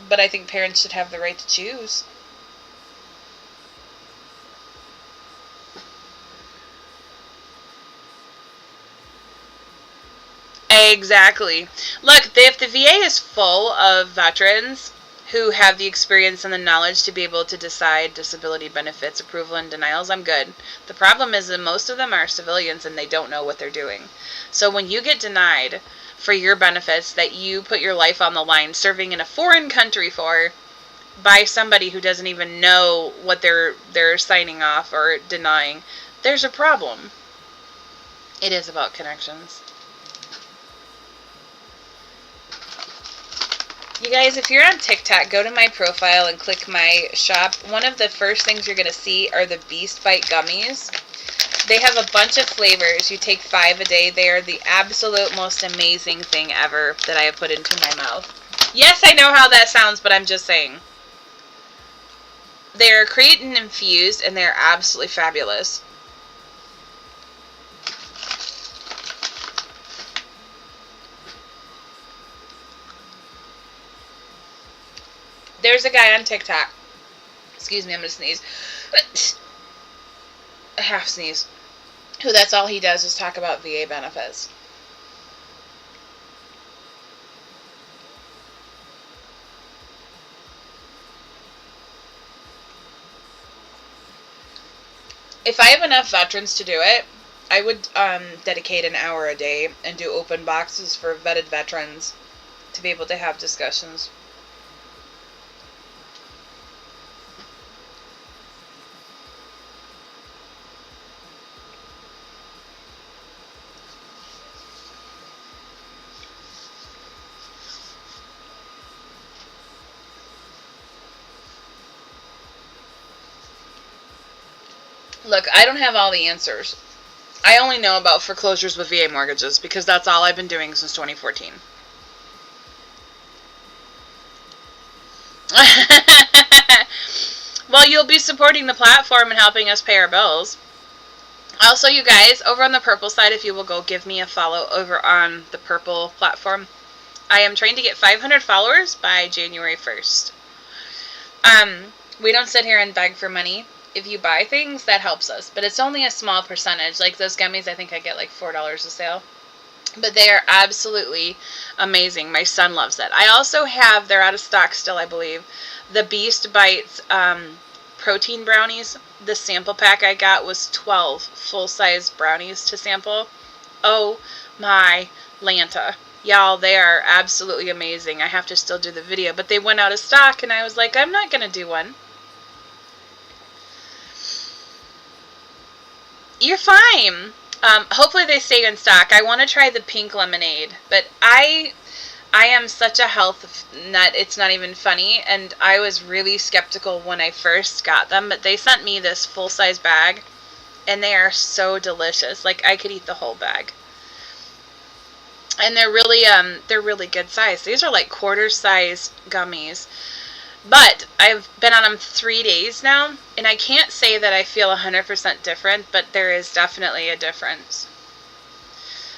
but I think parents should have the right to choose. Exactly. Look, if the VA is full of veterans who have the experience and the knowledge to be able to decide disability benefits, approval, and denials, I'm good. The problem is that most of them are civilians and they don't know what they're doing. So when you get denied for your benefits that you put your life on the line serving in a foreign country for by somebody who doesn't even know what they're signing off or denying, there's a problem. It is about connections. You guys, if you're on TikTok, go to my profile and click my shop. One of the first things you're going to see are the Beast Bite gummies. They have a bunch of flavors. You take 5 a day. They are the absolute most amazing thing ever that I have put into my mouth. Yes, I know how that sounds, but I'm just saying. They're creatine infused, and they're absolutely fabulous. There's a guy on TikTok. Excuse me, I'm going to sneeze. A half sneeze. Who that's all he does is talk about VA benefits. If I have enough veterans to do it, I would dedicate an hour a day and do open boxes for vetted veterans to be able to have discussions. Look, I don't have all the answers. I only know about foreclosures with VA mortgages because that's all I've been doing since 2014. Well, you'll be supporting the platform and helping us pay our bills. Also, you guys, over on the Purple side, if you will go give me a follow over on the Purple platform. I am trying to get 500 followers by January 1st. We don't sit here and beg for money. If you buy things, that helps us. But it's only a small percentage. Like those gummies, I think I get like $4 a sale. But they are absolutely amazing. My son loves it. I also have, they're out of stock still, I believe, the Beast Bites protein brownies. The sample pack I got was 12 full-size brownies to sample. Oh my Lanta. Y'all, they are absolutely amazing. I have to still do the video. But they went out of stock, and I was like, I'm not going to do one. You're fine. Hopefully they stay in stock. I want to try the pink lemonade, but I am such a health nut, it's not even funny, and I was really skeptical when I first got them, but they sent me this full-size bag, and they are so delicious. Like, I could eat the whole bag. And they're really good size. These are like quarter-size gummies. But I've been on them 3 days now, and I can't say that I feel 100% different, but there is definitely a difference.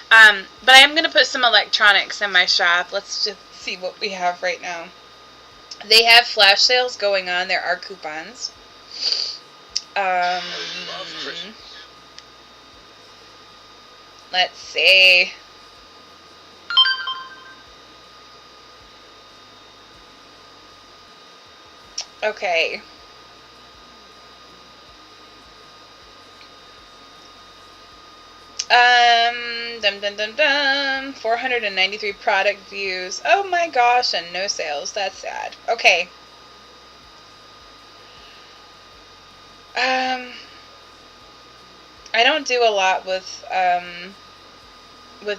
But I am going to put some electronics in my shop. Let's just see what we have right now. They have flash sales going on. There are coupons. Let's see. Okay. Dum dum dum dum. 493 product views. Oh my gosh, and no sales. That's sad. Okay. I don't do a lot with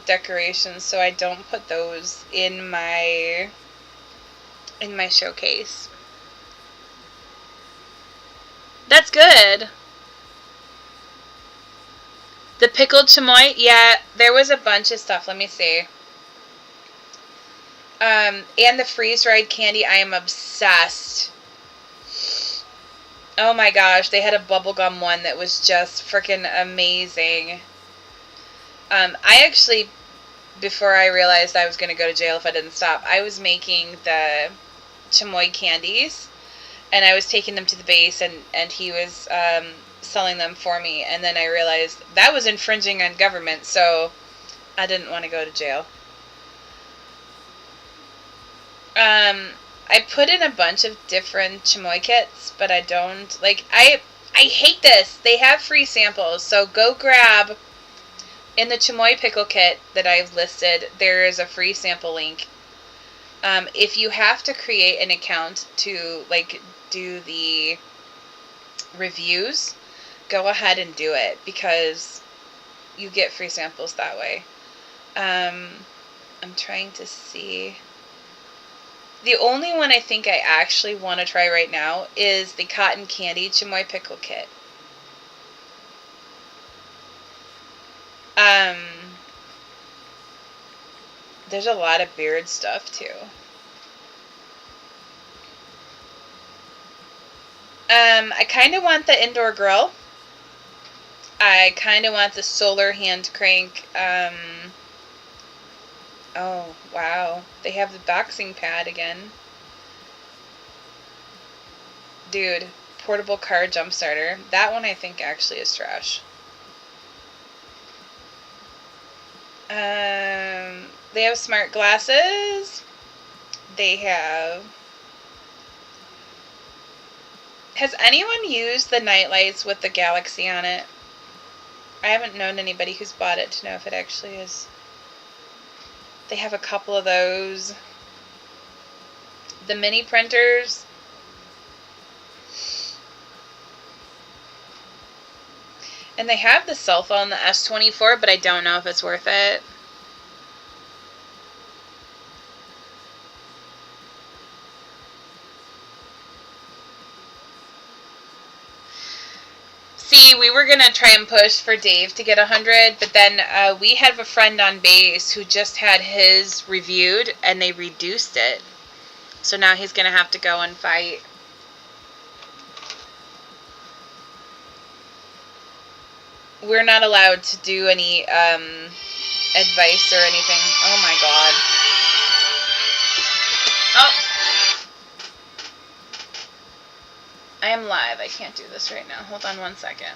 decorations, so I don't put those in my showcase. That's good. The pickled chamoy, yeah, there was a bunch of stuff. Let me see. And the freeze-dried candy, I am obsessed. Oh my gosh, they had a bubblegum one that was just freaking amazing. I actually, before I realized I was going to go to jail if I didn't stop, I was making the chamoy candies, and I was taking them to the base, and he was selling them for me, and then I realized that was infringing on government, so I didn't want to go to jail. I put in a bunch of different chamoy kits, but I don't, like, I hate this. They have free samples, so go grab, in the chamoy pickle kit that I've listed, there is a free sample link. If you have to create an account to, like, do the reviews, go ahead and do it, because you get free samples that way. I'm trying to see. The only one I think I actually want to try right now is the cotton candy chamoy pickle kit. There's a lot of beard stuff too. I kind of want the indoor grill. I kind of want the solar hand crank. Oh, wow. They have the boxing pad again. Dude, portable car jump starter. That one I think actually is trash. They have smart glasses. They have... Has anyone used the night lights with the galaxy on it? I haven't known anybody who's bought it to know if it actually is. They have a couple of those. The mini printers. And they have the cell phone, the S24, but I don't know if it's worth it. See, we were going to try and push for Dave to get 100, but then we have a friend on base who just had his reviewed, and they reduced it. So now he's going to have to go and fight. We're not allowed to do any advice or anything. Oh my god. Oh! I am live. I can't do this right now. Hold on one second.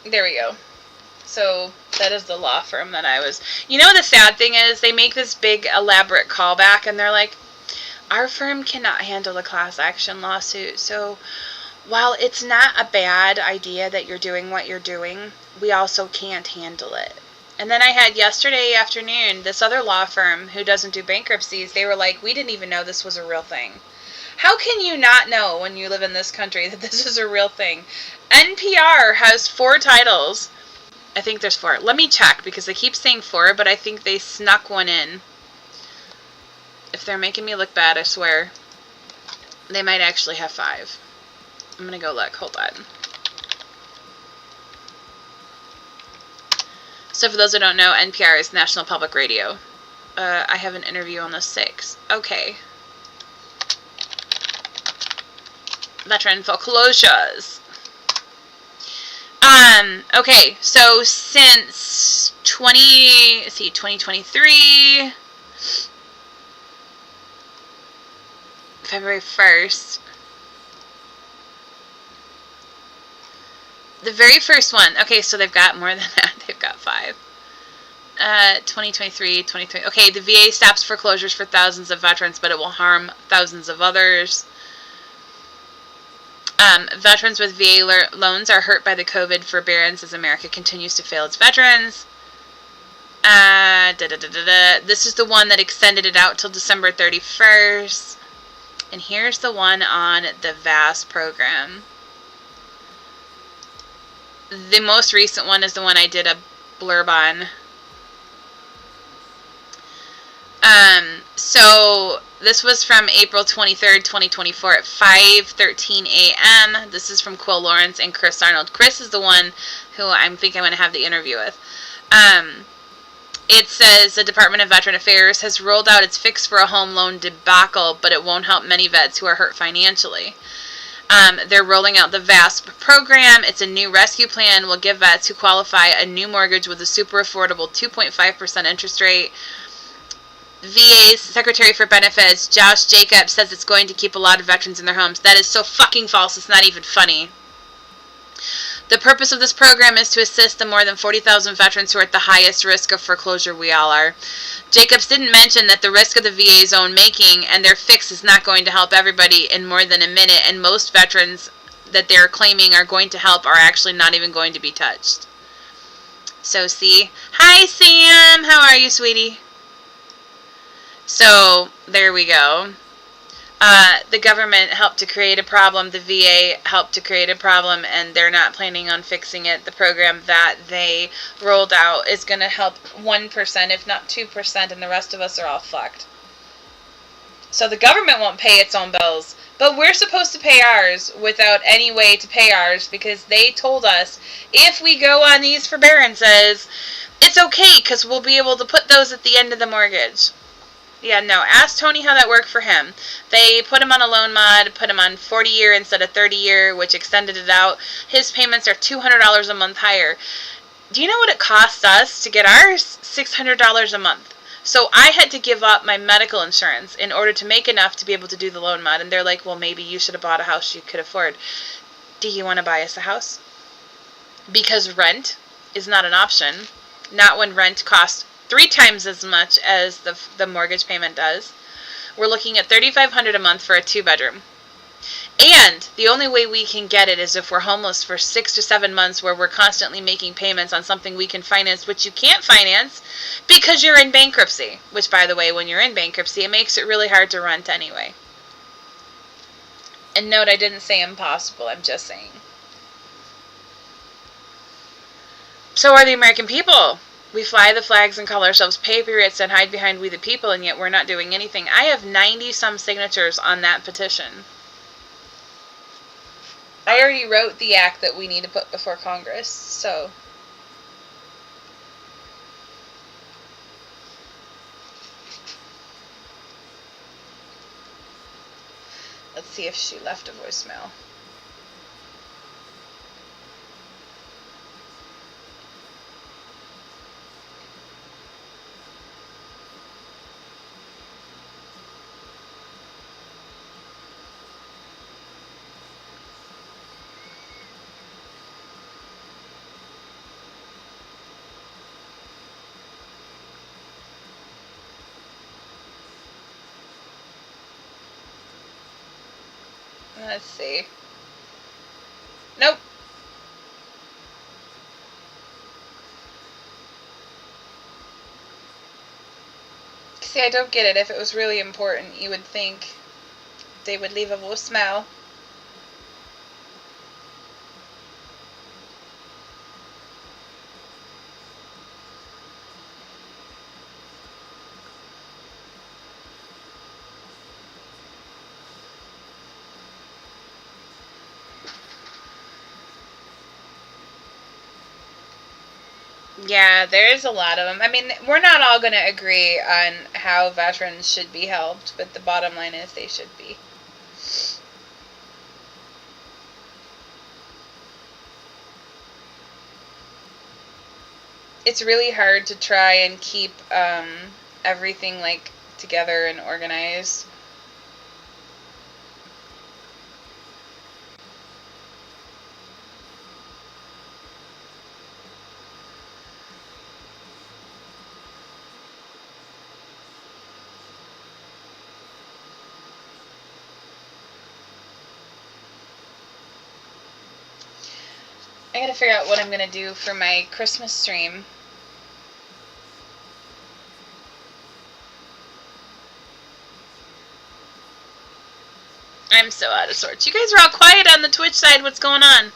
There we go. So that is the law firm that I was... You know, the sad thing is they make this big elaborate callback and they're like, our firm cannot handle a class action lawsuit, so while it's not a bad idea that you're doing what you're doing, we also can't handle it. And then I had yesterday afternoon this other law firm who doesn't do bankruptcies. They were like, we didn't even know this was a real thing. How can you not know when you live in this country that this is a real thing? NPR has 4 titles. I think there's 4. Let me check because they keep saying 4, but I think they snuck one in. If they're making me look bad, I swear. They might actually have 5. I'm going to go look. Hold on. So for those who don't know, NPR is National Public Radio. I have an interview on the 6th. Okay. Veteran foreclosures. Okay, so since 2023, February 1st, the very first one, okay, so they've got more than that, they've got 5. 2023, 23, okay, the VA stops foreclosures for thousands of veterans, but it will harm thousands of others. Veterans with VA loans are hurt by the COVID forbearance as America continues to fail its veterans. This is the one that extended it out till December 31st. And here's the one on the VAS program. The most recent one is the one I did a blurb on. So this was from April 23rd, 2024 at 5:13 a.m. This is from Quill Lawrence and Chris Arnold. Chris is the one who I think I'm going to have the interview with. It says the Department of Veteran Affairs has rolled out its Fix for a Home loan debacle, but it won't help many vets who are hurt financially. They're rolling out the VASP program. It's a new rescue plan. Will give vets who qualify a new mortgage with a super affordable 2.5% interest rate. VA's Secretary for Benefits, Josh Jacobs, says it's going to keep a lot of veterans in their homes. That is so fucking false. It's not even funny. The purpose of this program is to assist the more than 40,000 veterans who are at the highest risk of foreclosure. We all are. Jacobs didn't mention that the risk of the VA's own making and their fix is not going to help everybody in more than a minute, and most veterans that they're claiming are going to help are actually not even going to be touched. So see. Hi, Sam. How are you, sweetie? So there we go. The government helped to create a problem, the VA helped to create a problem, and they're not planning on fixing it. The program that they rolled out is going to help 1%, if not 2%, and the rest of us are all fucked. So the government won't pay its own bills, but we're supposed to pay ours without any way to pay ours, because they told us if we go on these forbearances, it's okay because we'll be able to put those at the end of the mortgage. Yeah, no, ask Tony how that worked for him. They put him on a loan mod, put him on 40-year instead of 30-year, which extended it out. His payments are $200 a month higher. Do you know what it cost us to get ours? $600 a month. So I had to give up my medical insurance in order to make enough to be able to do the loan mod. And they're like, well, maybe you should have bought a house you could afford. Do you want to buy us a house? Because rent is not an option. Not when rent costs 3 times as much as the mortgage payment does. We're looking at $3,500 a month for a 2-bedroom. And the only way we can get it is if we're homeless for 6 to 7 months, where we're constantly making payments on something we can finance, which you can't finance because you're in bankruptcy. Which, by the way, when you're in bankruptcy, it makes it really hard to rent anyway. And note, I didn't say impossible, I'm just saying. So are the American people. We fly the flags and call ourselves patriots and hide behind we the people, and yet we're not doing anything. I have 90-some signatures on that petition. I already wrote the act that we need to put before Congress, so. Let's see if she left a voicemail. Let's see. Nope. See, I don't get it. If it was really important, you would think they would leave a voicemail. Yeah, there's a lot of them. I mean, we're not all going to agree on how veterans should be helped, but the bottom line is they should be. It's really hard to try and keep everything like together and organized. I gotta figure out what I'm gonna do for my Christmas stream. I'm so out of sorts. You guys are all quiet on the Twitch side. What's going on?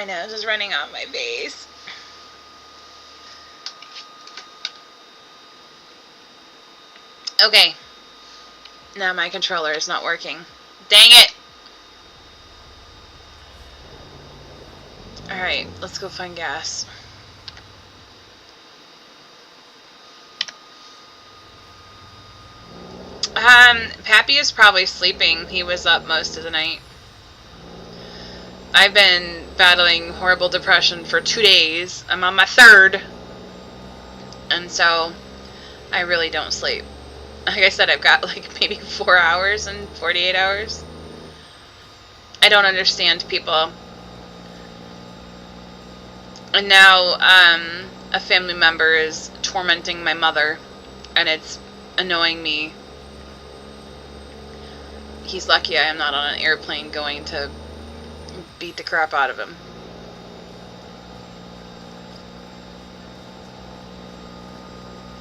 My nose is running off my face. Okay. Now my controller is not working. Dang it! Alright, let's go find gas. Pappy is probably sleeping. He was up most of the night. I've been battling horrible depression for 2 days. I'm on my 3rd. And so, I really don't sleep. Like I said, I've got like maybe 4 hours and 48 hours. I don't understand people. And now, a family member is tormenting my mother. And it's annoying me. He's lucky I am not on an airplane going to beat the crap out of him.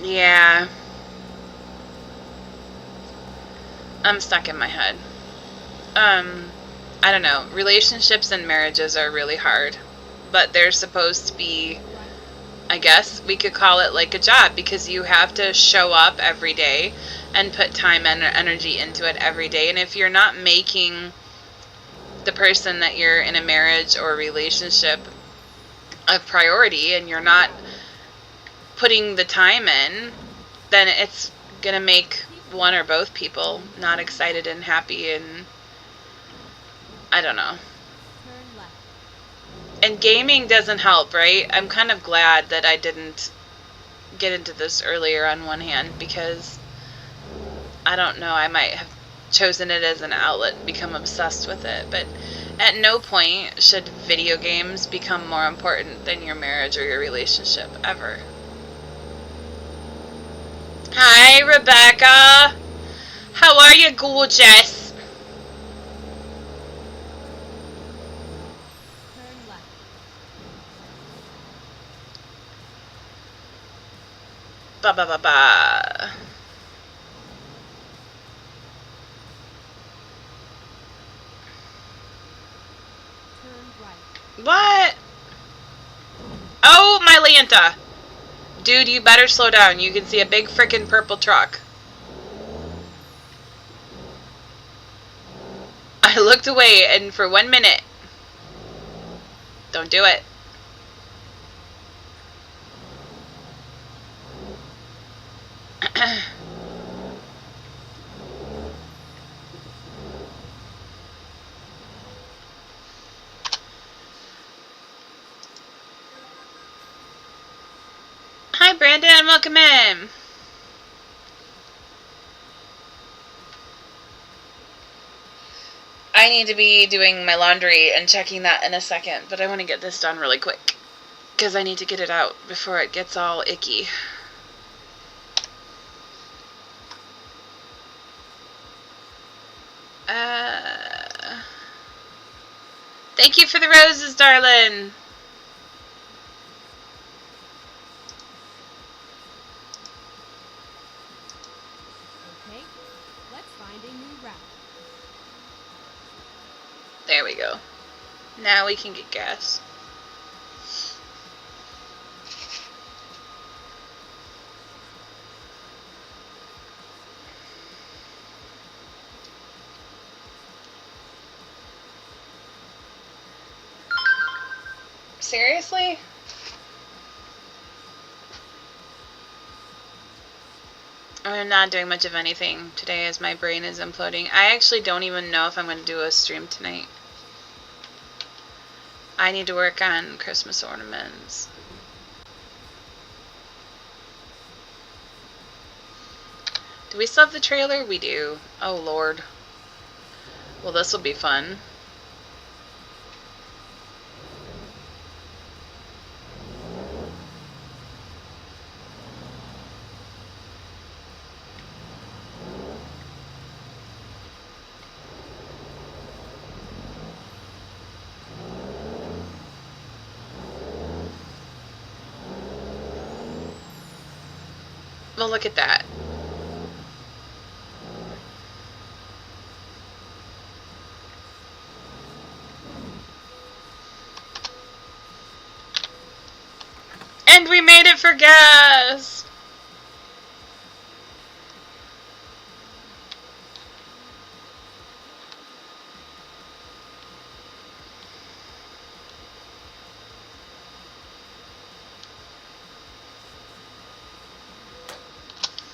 Yeah. I'm stuck in my head. I don't know. Relationships and marriages are really hard. But they're supposed to be, I guess we could call it like a job, because you have to show up every day and put time and energy into it every day. And if you're not making the person that you're in a marriage or relationship a priority, and you're not putting the time in, then it's gonna make one or both people not excited and happy, and I don't know. Turn left. And gaming doesn't help, right? I'm kind of glad that I didn't get into this earlier on one hand, because I don't know, I might have chosen it as an outlet and become obsessed with it. But at no point should video games become more important than your marriage or your relationship, ever. Hi, Rebecca. How are you, gorgeous? Turn left. Ba ba ba ba. Turn right. What? Oh, my Lanta. Dude, you better slow down. You can see a big frickin' purple truck. I looked away, and for 1 minute. Don't do it. Hi, Brandon. Welcome in. I need to be doing my laundry and checking that in a second, but I want to get this done really quick, because I need to get it out before it gets all icky. Thank you for the roses, darling. Okay. Let's find a new route. There we go. Now we can get gas. Seriously? I'm not doing much of anything today as my brain is imploding. I actually don't even know if I'm going to do a stream tonight. I need to work on Christmas ornaments. Do we still have the trailer? We do. Oh, Lord. Well, this will be fun. Well, look at that. for gas.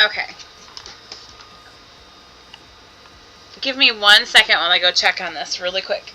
Okay. Give me 1 second while I go check on this really quick.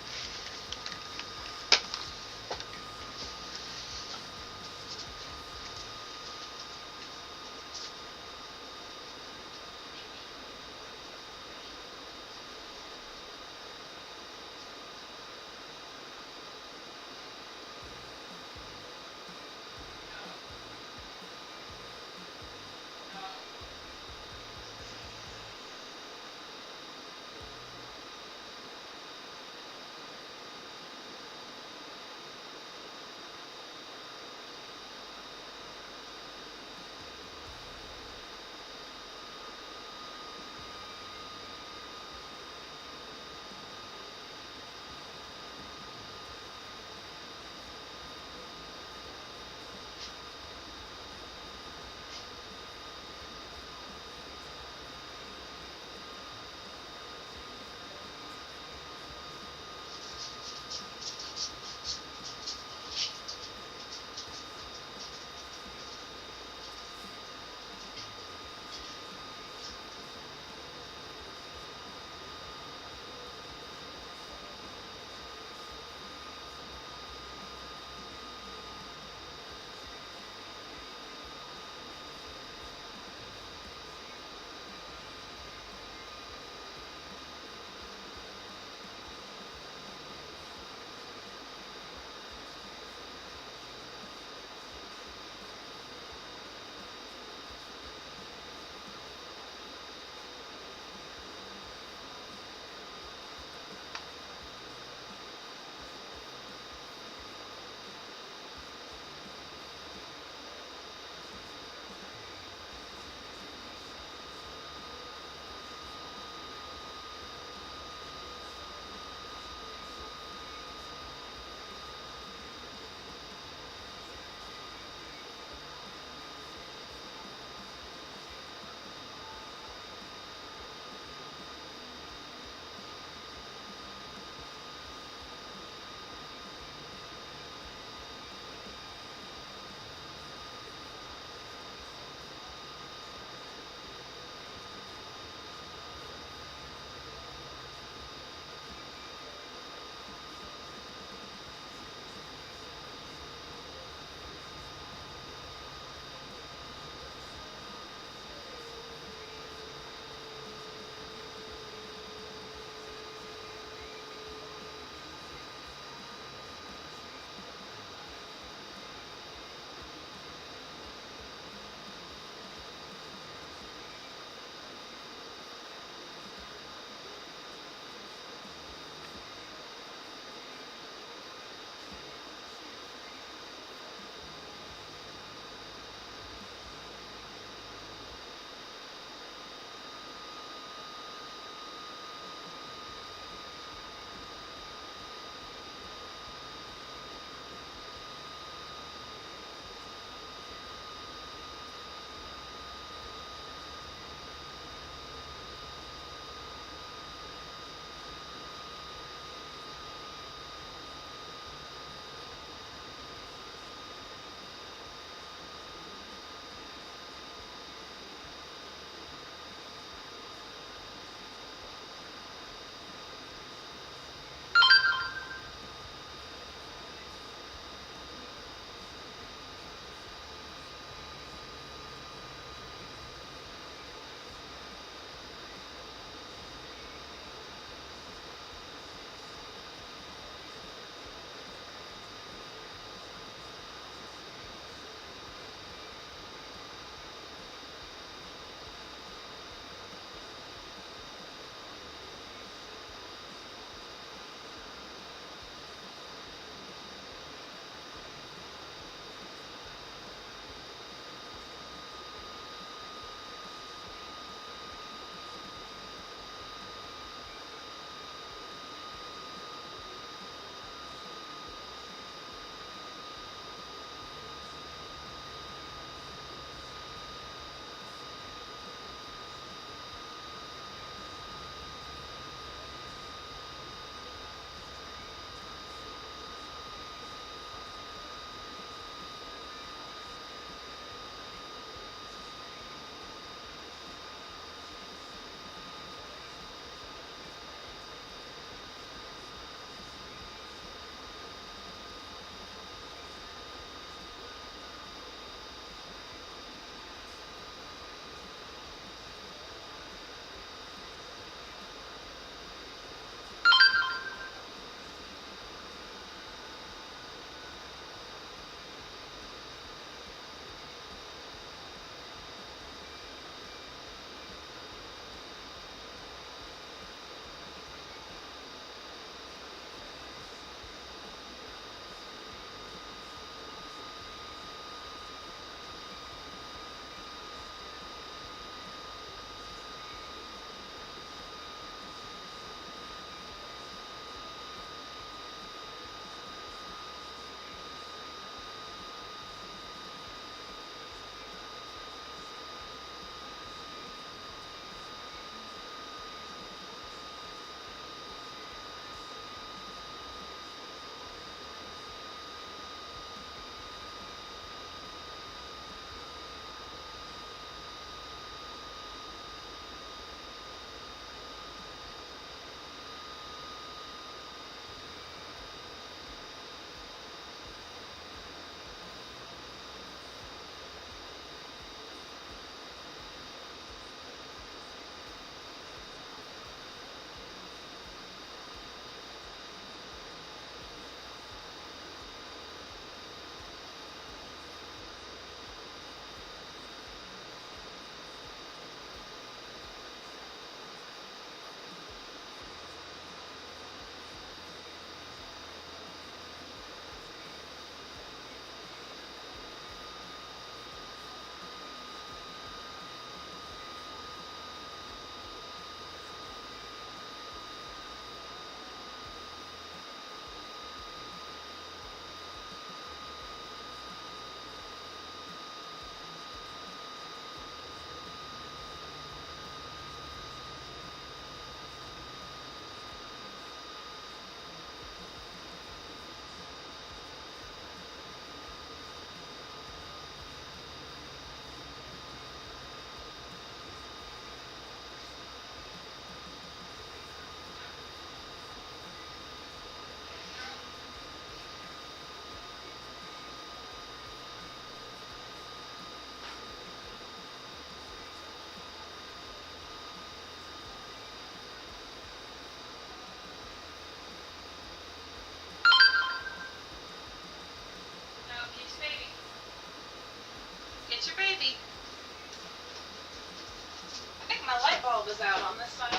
those out on this side.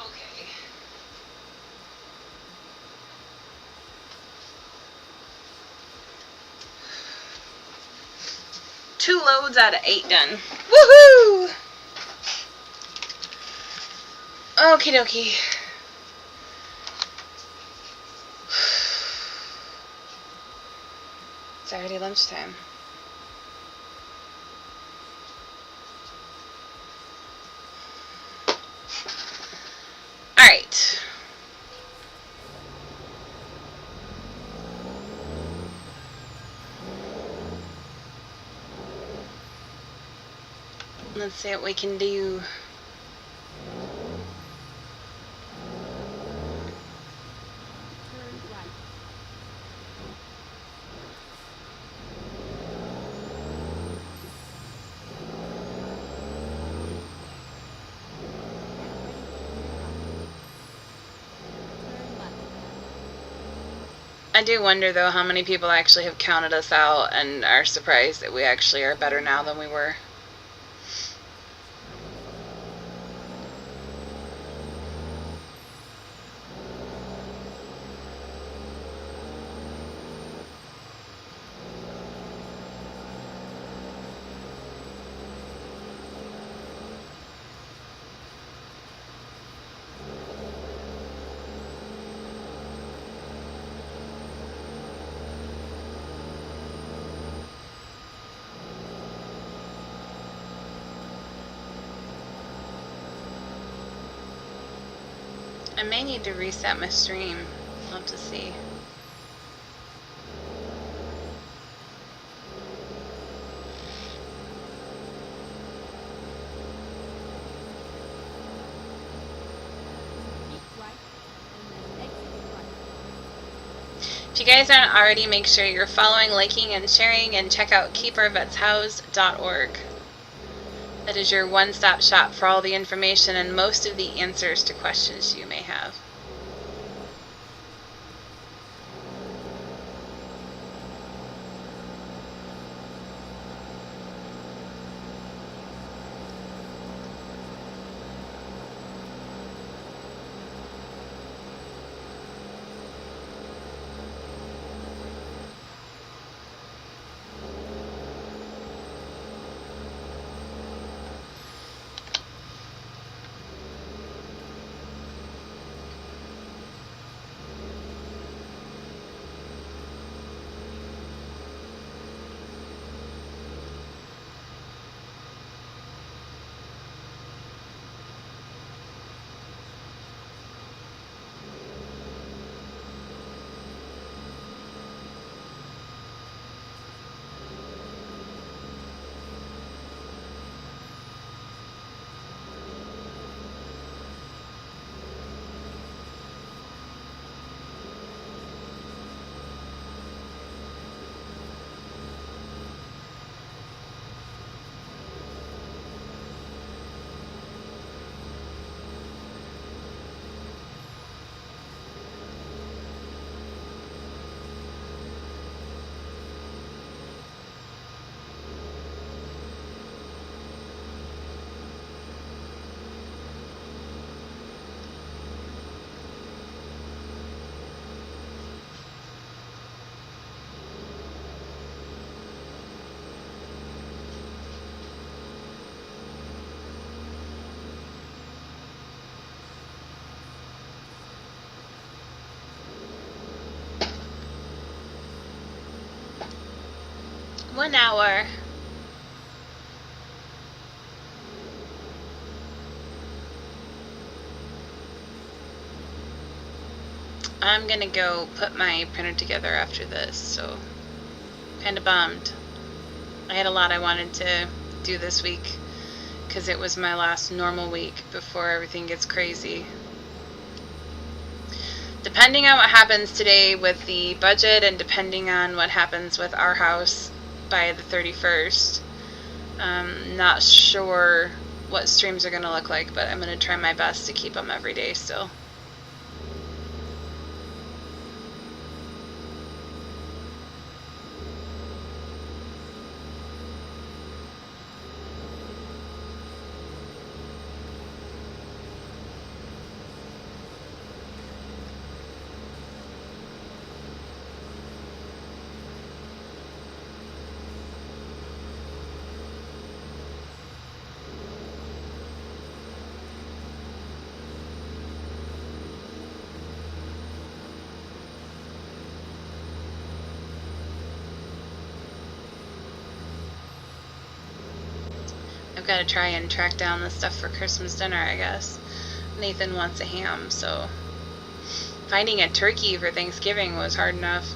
Okay. 2 loads out of 8 done. Woohoo! Okie dokie. It's already lunchtime. Alright. Let's see what we can do. Turn right. Turn left. I do wonder, though, how many people actually have counted us out and are surprised that we actually are better now than we were. I may need to reset my stream. I'll have to see. Keep right, and then exit right. If you guys aren't already, make sure you're following, liking, and sharing, and check out keepourvetshoused.org. That is your one-stop shop for all the information and most of the answers to questions you may have. One hour. I'm gonna go put my printer together after this, so kind of bummed. I had a lot I wanted to do this week because it was my last normal week before everything gets crazy. Depending on what happens today with the budget and depending on what happens with our house by the 31st, not sure what streams are going to look like, but I'm going to try my best to keep them every day still. I've got to try and track down the stuff for Christmas dinner, I guess. Nathan wants a ham, so finding a turkey for Thanksgiving was hard enough.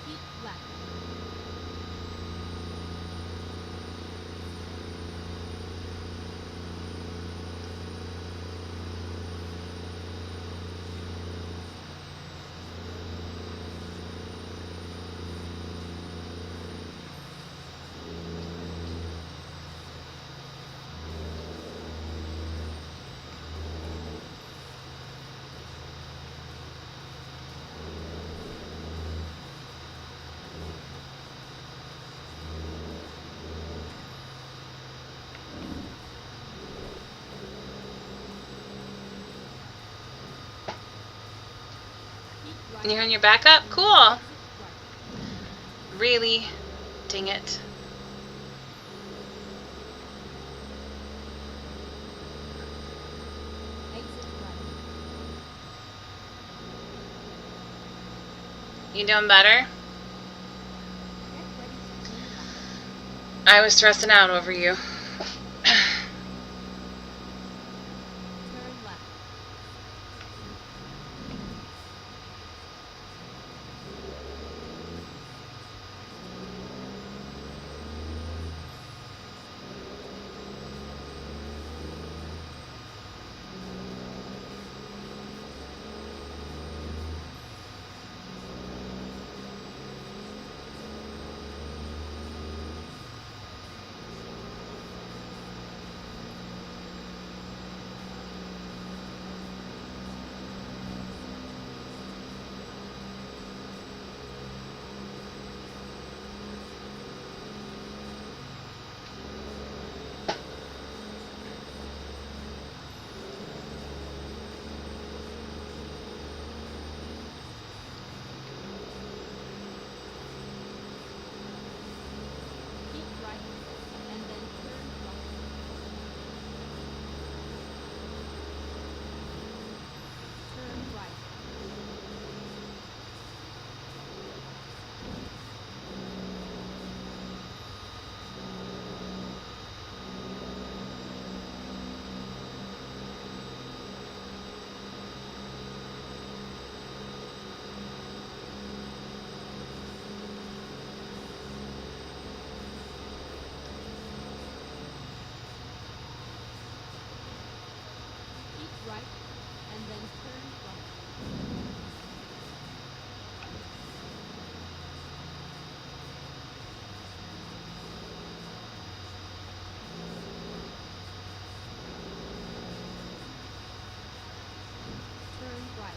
Keep left. Keep right. You're on your backup? Cool. Exit right. Really? Dang it. Exit right. You doing better? Get ready to turn left. I was stressing out over you. Turn left. Keep right and then turn left. Turn right. Keep right and then turn right. Turn right.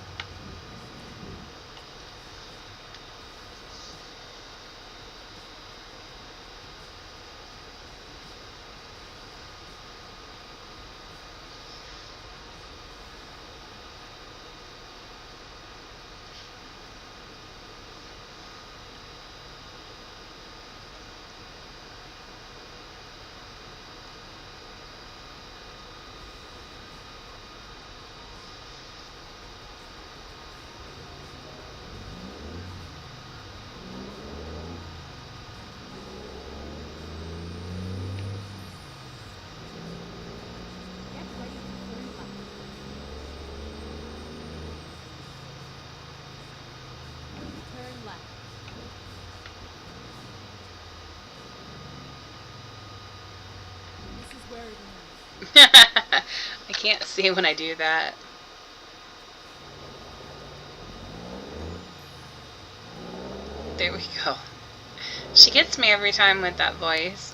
Get ready to turn left. Turn left. This is where it ends. I can't see when I do that. There we go. She gets me every time with that voice.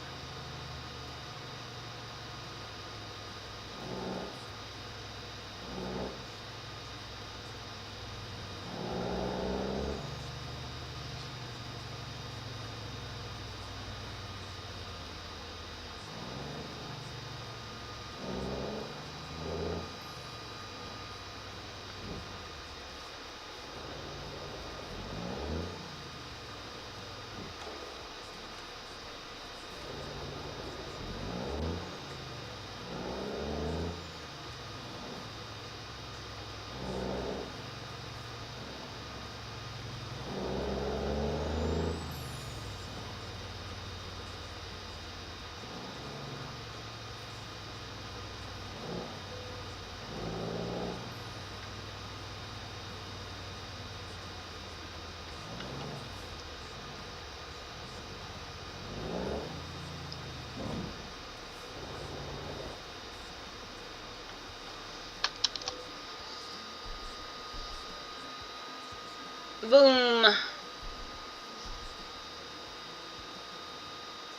Boom.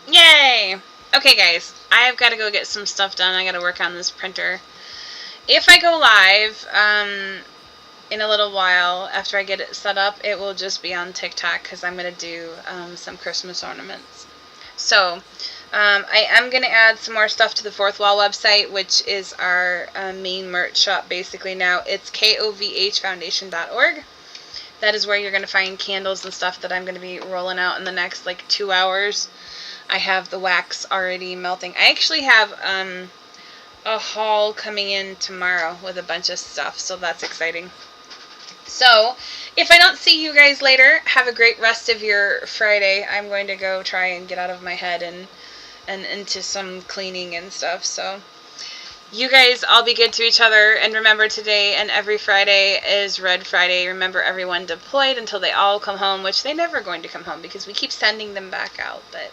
Yay! Okay, guys, I've got to go get some stuff done. I got to work on this printer. If I go live in a little while, after I get it set up, it will just be on TikTok because I'm going to do some Christmas ornaments. So, I am going to add some more stuff to the Fourth Wall website, which is our main merch shop basically now. It's kovhfoundation.org. That is where you're going to find candles and stuff that I'm going to be rolling out in the next like 2 hours. I have the wax already melting. I actually have a haul coming in tomorrow with a bunch of stuff, so that's exciting. So, if I don't see you guys later, have a great rest of your Friday. I'm going to go try and get out of my head and into some cleaning and stuff. So, you guys all be good to each other, and remember, today and every Friday is Red Friday. Remember, everyone deployed until they all come home, which they're never going to come home because we keep sending them back out. But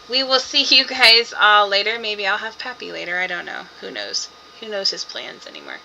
we will see you guys all later. Maybe I'll have Pappy later. I don't know. Who knows? Who knows his plans anymore?